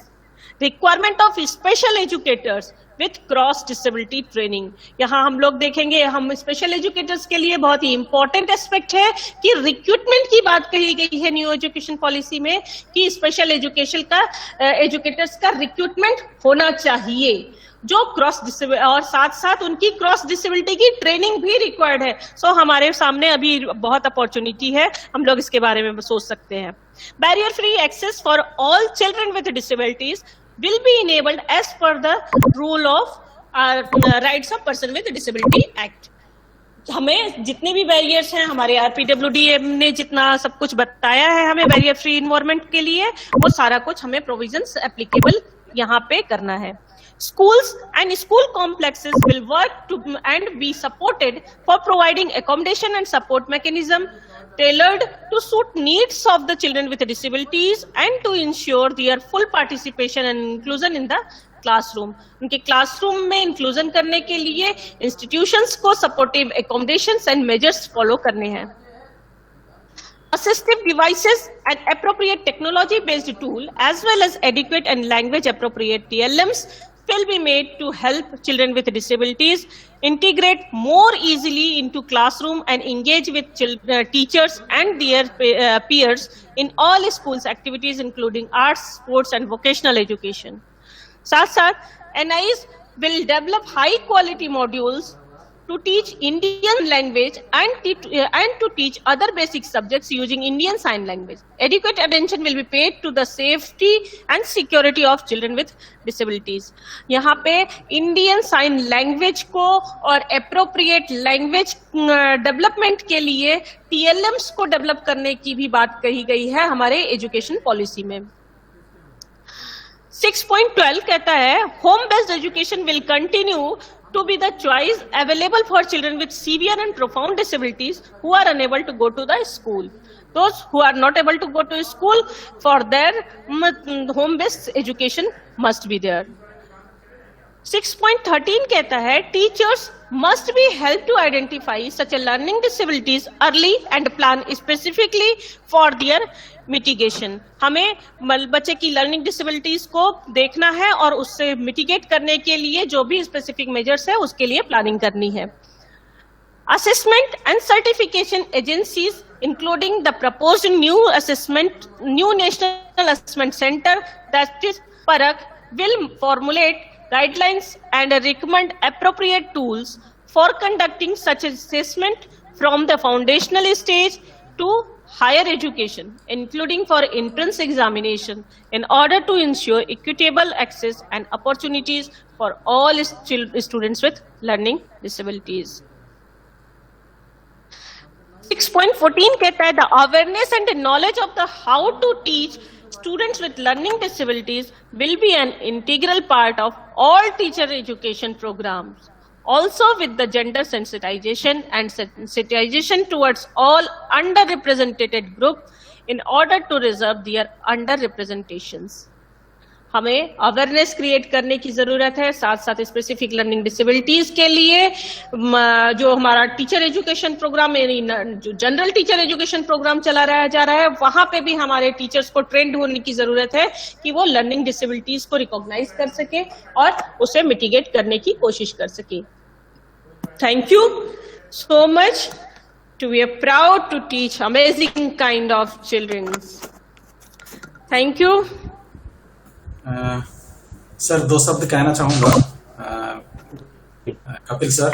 Requirement of special educators with cross disability training. यहाँ हम लोग देखेंगे, हम स्पेशल एजुकेटर्स के लिए बहुत ही इंपॉर्टेंट एस्पेक्ट है कि रिक्रूटमेंट की बात कही गई है न्यू एजुकेशन पॉलिसी में कि स्पेशल एजुकेशन का एजुकेटर्स का रिक्रूटमेंट होना चाहिए जो क्रॉस डिसेबिलिटी और साथ साथ उनकी क्रॉस डिसेबिलिटी की ट्रेनिंग भी रिक्वायर्ड है। सो हमारे सामने अभी बहुत अपॉर्चुनिटी है, हम लोग इसके बारे में सोच सकते हैं। Barrier free access for all children with disabilities will be enabled as per the rule of Rights of Person with Disability Act. हमें जितने भी बैरियर्स हैं, हमारे RPWD ने जितना सब कुछ बताया है हमें बैरियर फ्री इन्वायरमेंट के लिए, वो सारा कुछ हमें प्रोविजंस एप्लीकेबल यहाँ पे करना है। Schools and school complexes will work to and be supported for providing accommodation and support mechanism tailored to suit needs of the children with disabilities and to ensure their full participation and inclusion in the classroom. उनके classroom में inclusion करने के लिए institutions को supportive accommodations and measures follow करने हैं। Assistive devices and appropriate technology based tool as well as adequate and language appropriate TLMs will be made to help children with disabilities integrate more easily into classroom and engage with teachers and their peers in all schools activities including arts, sports and vocational education. साथ साथ NIs will develop high quality modules to teach Indian language and to teach other basic subjects using Indian Sign Language. Adequate attention will be paid to the safety and security of children with disabilities. यहाँ पे Indian Sign Language को और appropriate language development के लिए TLMs को develop करने की भी बात कही गई है हमारे education policy में। 6.12 कहता है home based education will continue to be the choice available for children with severe and profound disabilities who are unable to go to the school. Those who are not able to go to school, for their home based education must be there. 6.13 कहता है teachers must be helped to identify such a learning disabilities early and plan specifically for their mitigation. हमें बच्चे की learning disabilities को देखना है और उससे मिटिगेट करने के लिए जो भी स्पेसिफिक मेजर्स है उसके लिए प्लानिंग करनी है. Assessment and certification agencies, including the proposed new National Assessment Center, that is PARAG, will formulate guidelines and recommend appropriate tools for conducting such assessment from the foundational stage to higher education, including for entrance examination, in order to ensure equitable access and opportunities for all students with learning disabilities. 6.14 कहता है the awareness and knowledge of the how to teach students with learning disabilities will be an integral part of all teacher education programs. Also with the gender sensitization and sensitization towards all underrepresented group in order to reserve their underrepresentations. हमें awareness create करने की जरूरत है, साथ साथ specific learning disabilities के लिए जो हमारा टीचर एजुकेशन प्रोग्राम जो जनरल टीचर एजुकेशन प्रोग्राम चला जा रहा है वहां पे भी हमारे टीचर्स को ट्रेंड होने की जरूरत है कि वो लर्निंग डिसेबिलिटीज को रिकॉग्नाइज कर सके और उसे मिटिगेट करने की कोशिश कर सके. Thank you so much to be proud to teach amazing kind of childrens. Thank you. Sir 2 शब्द कहना चाहूंगा. कपिल सर.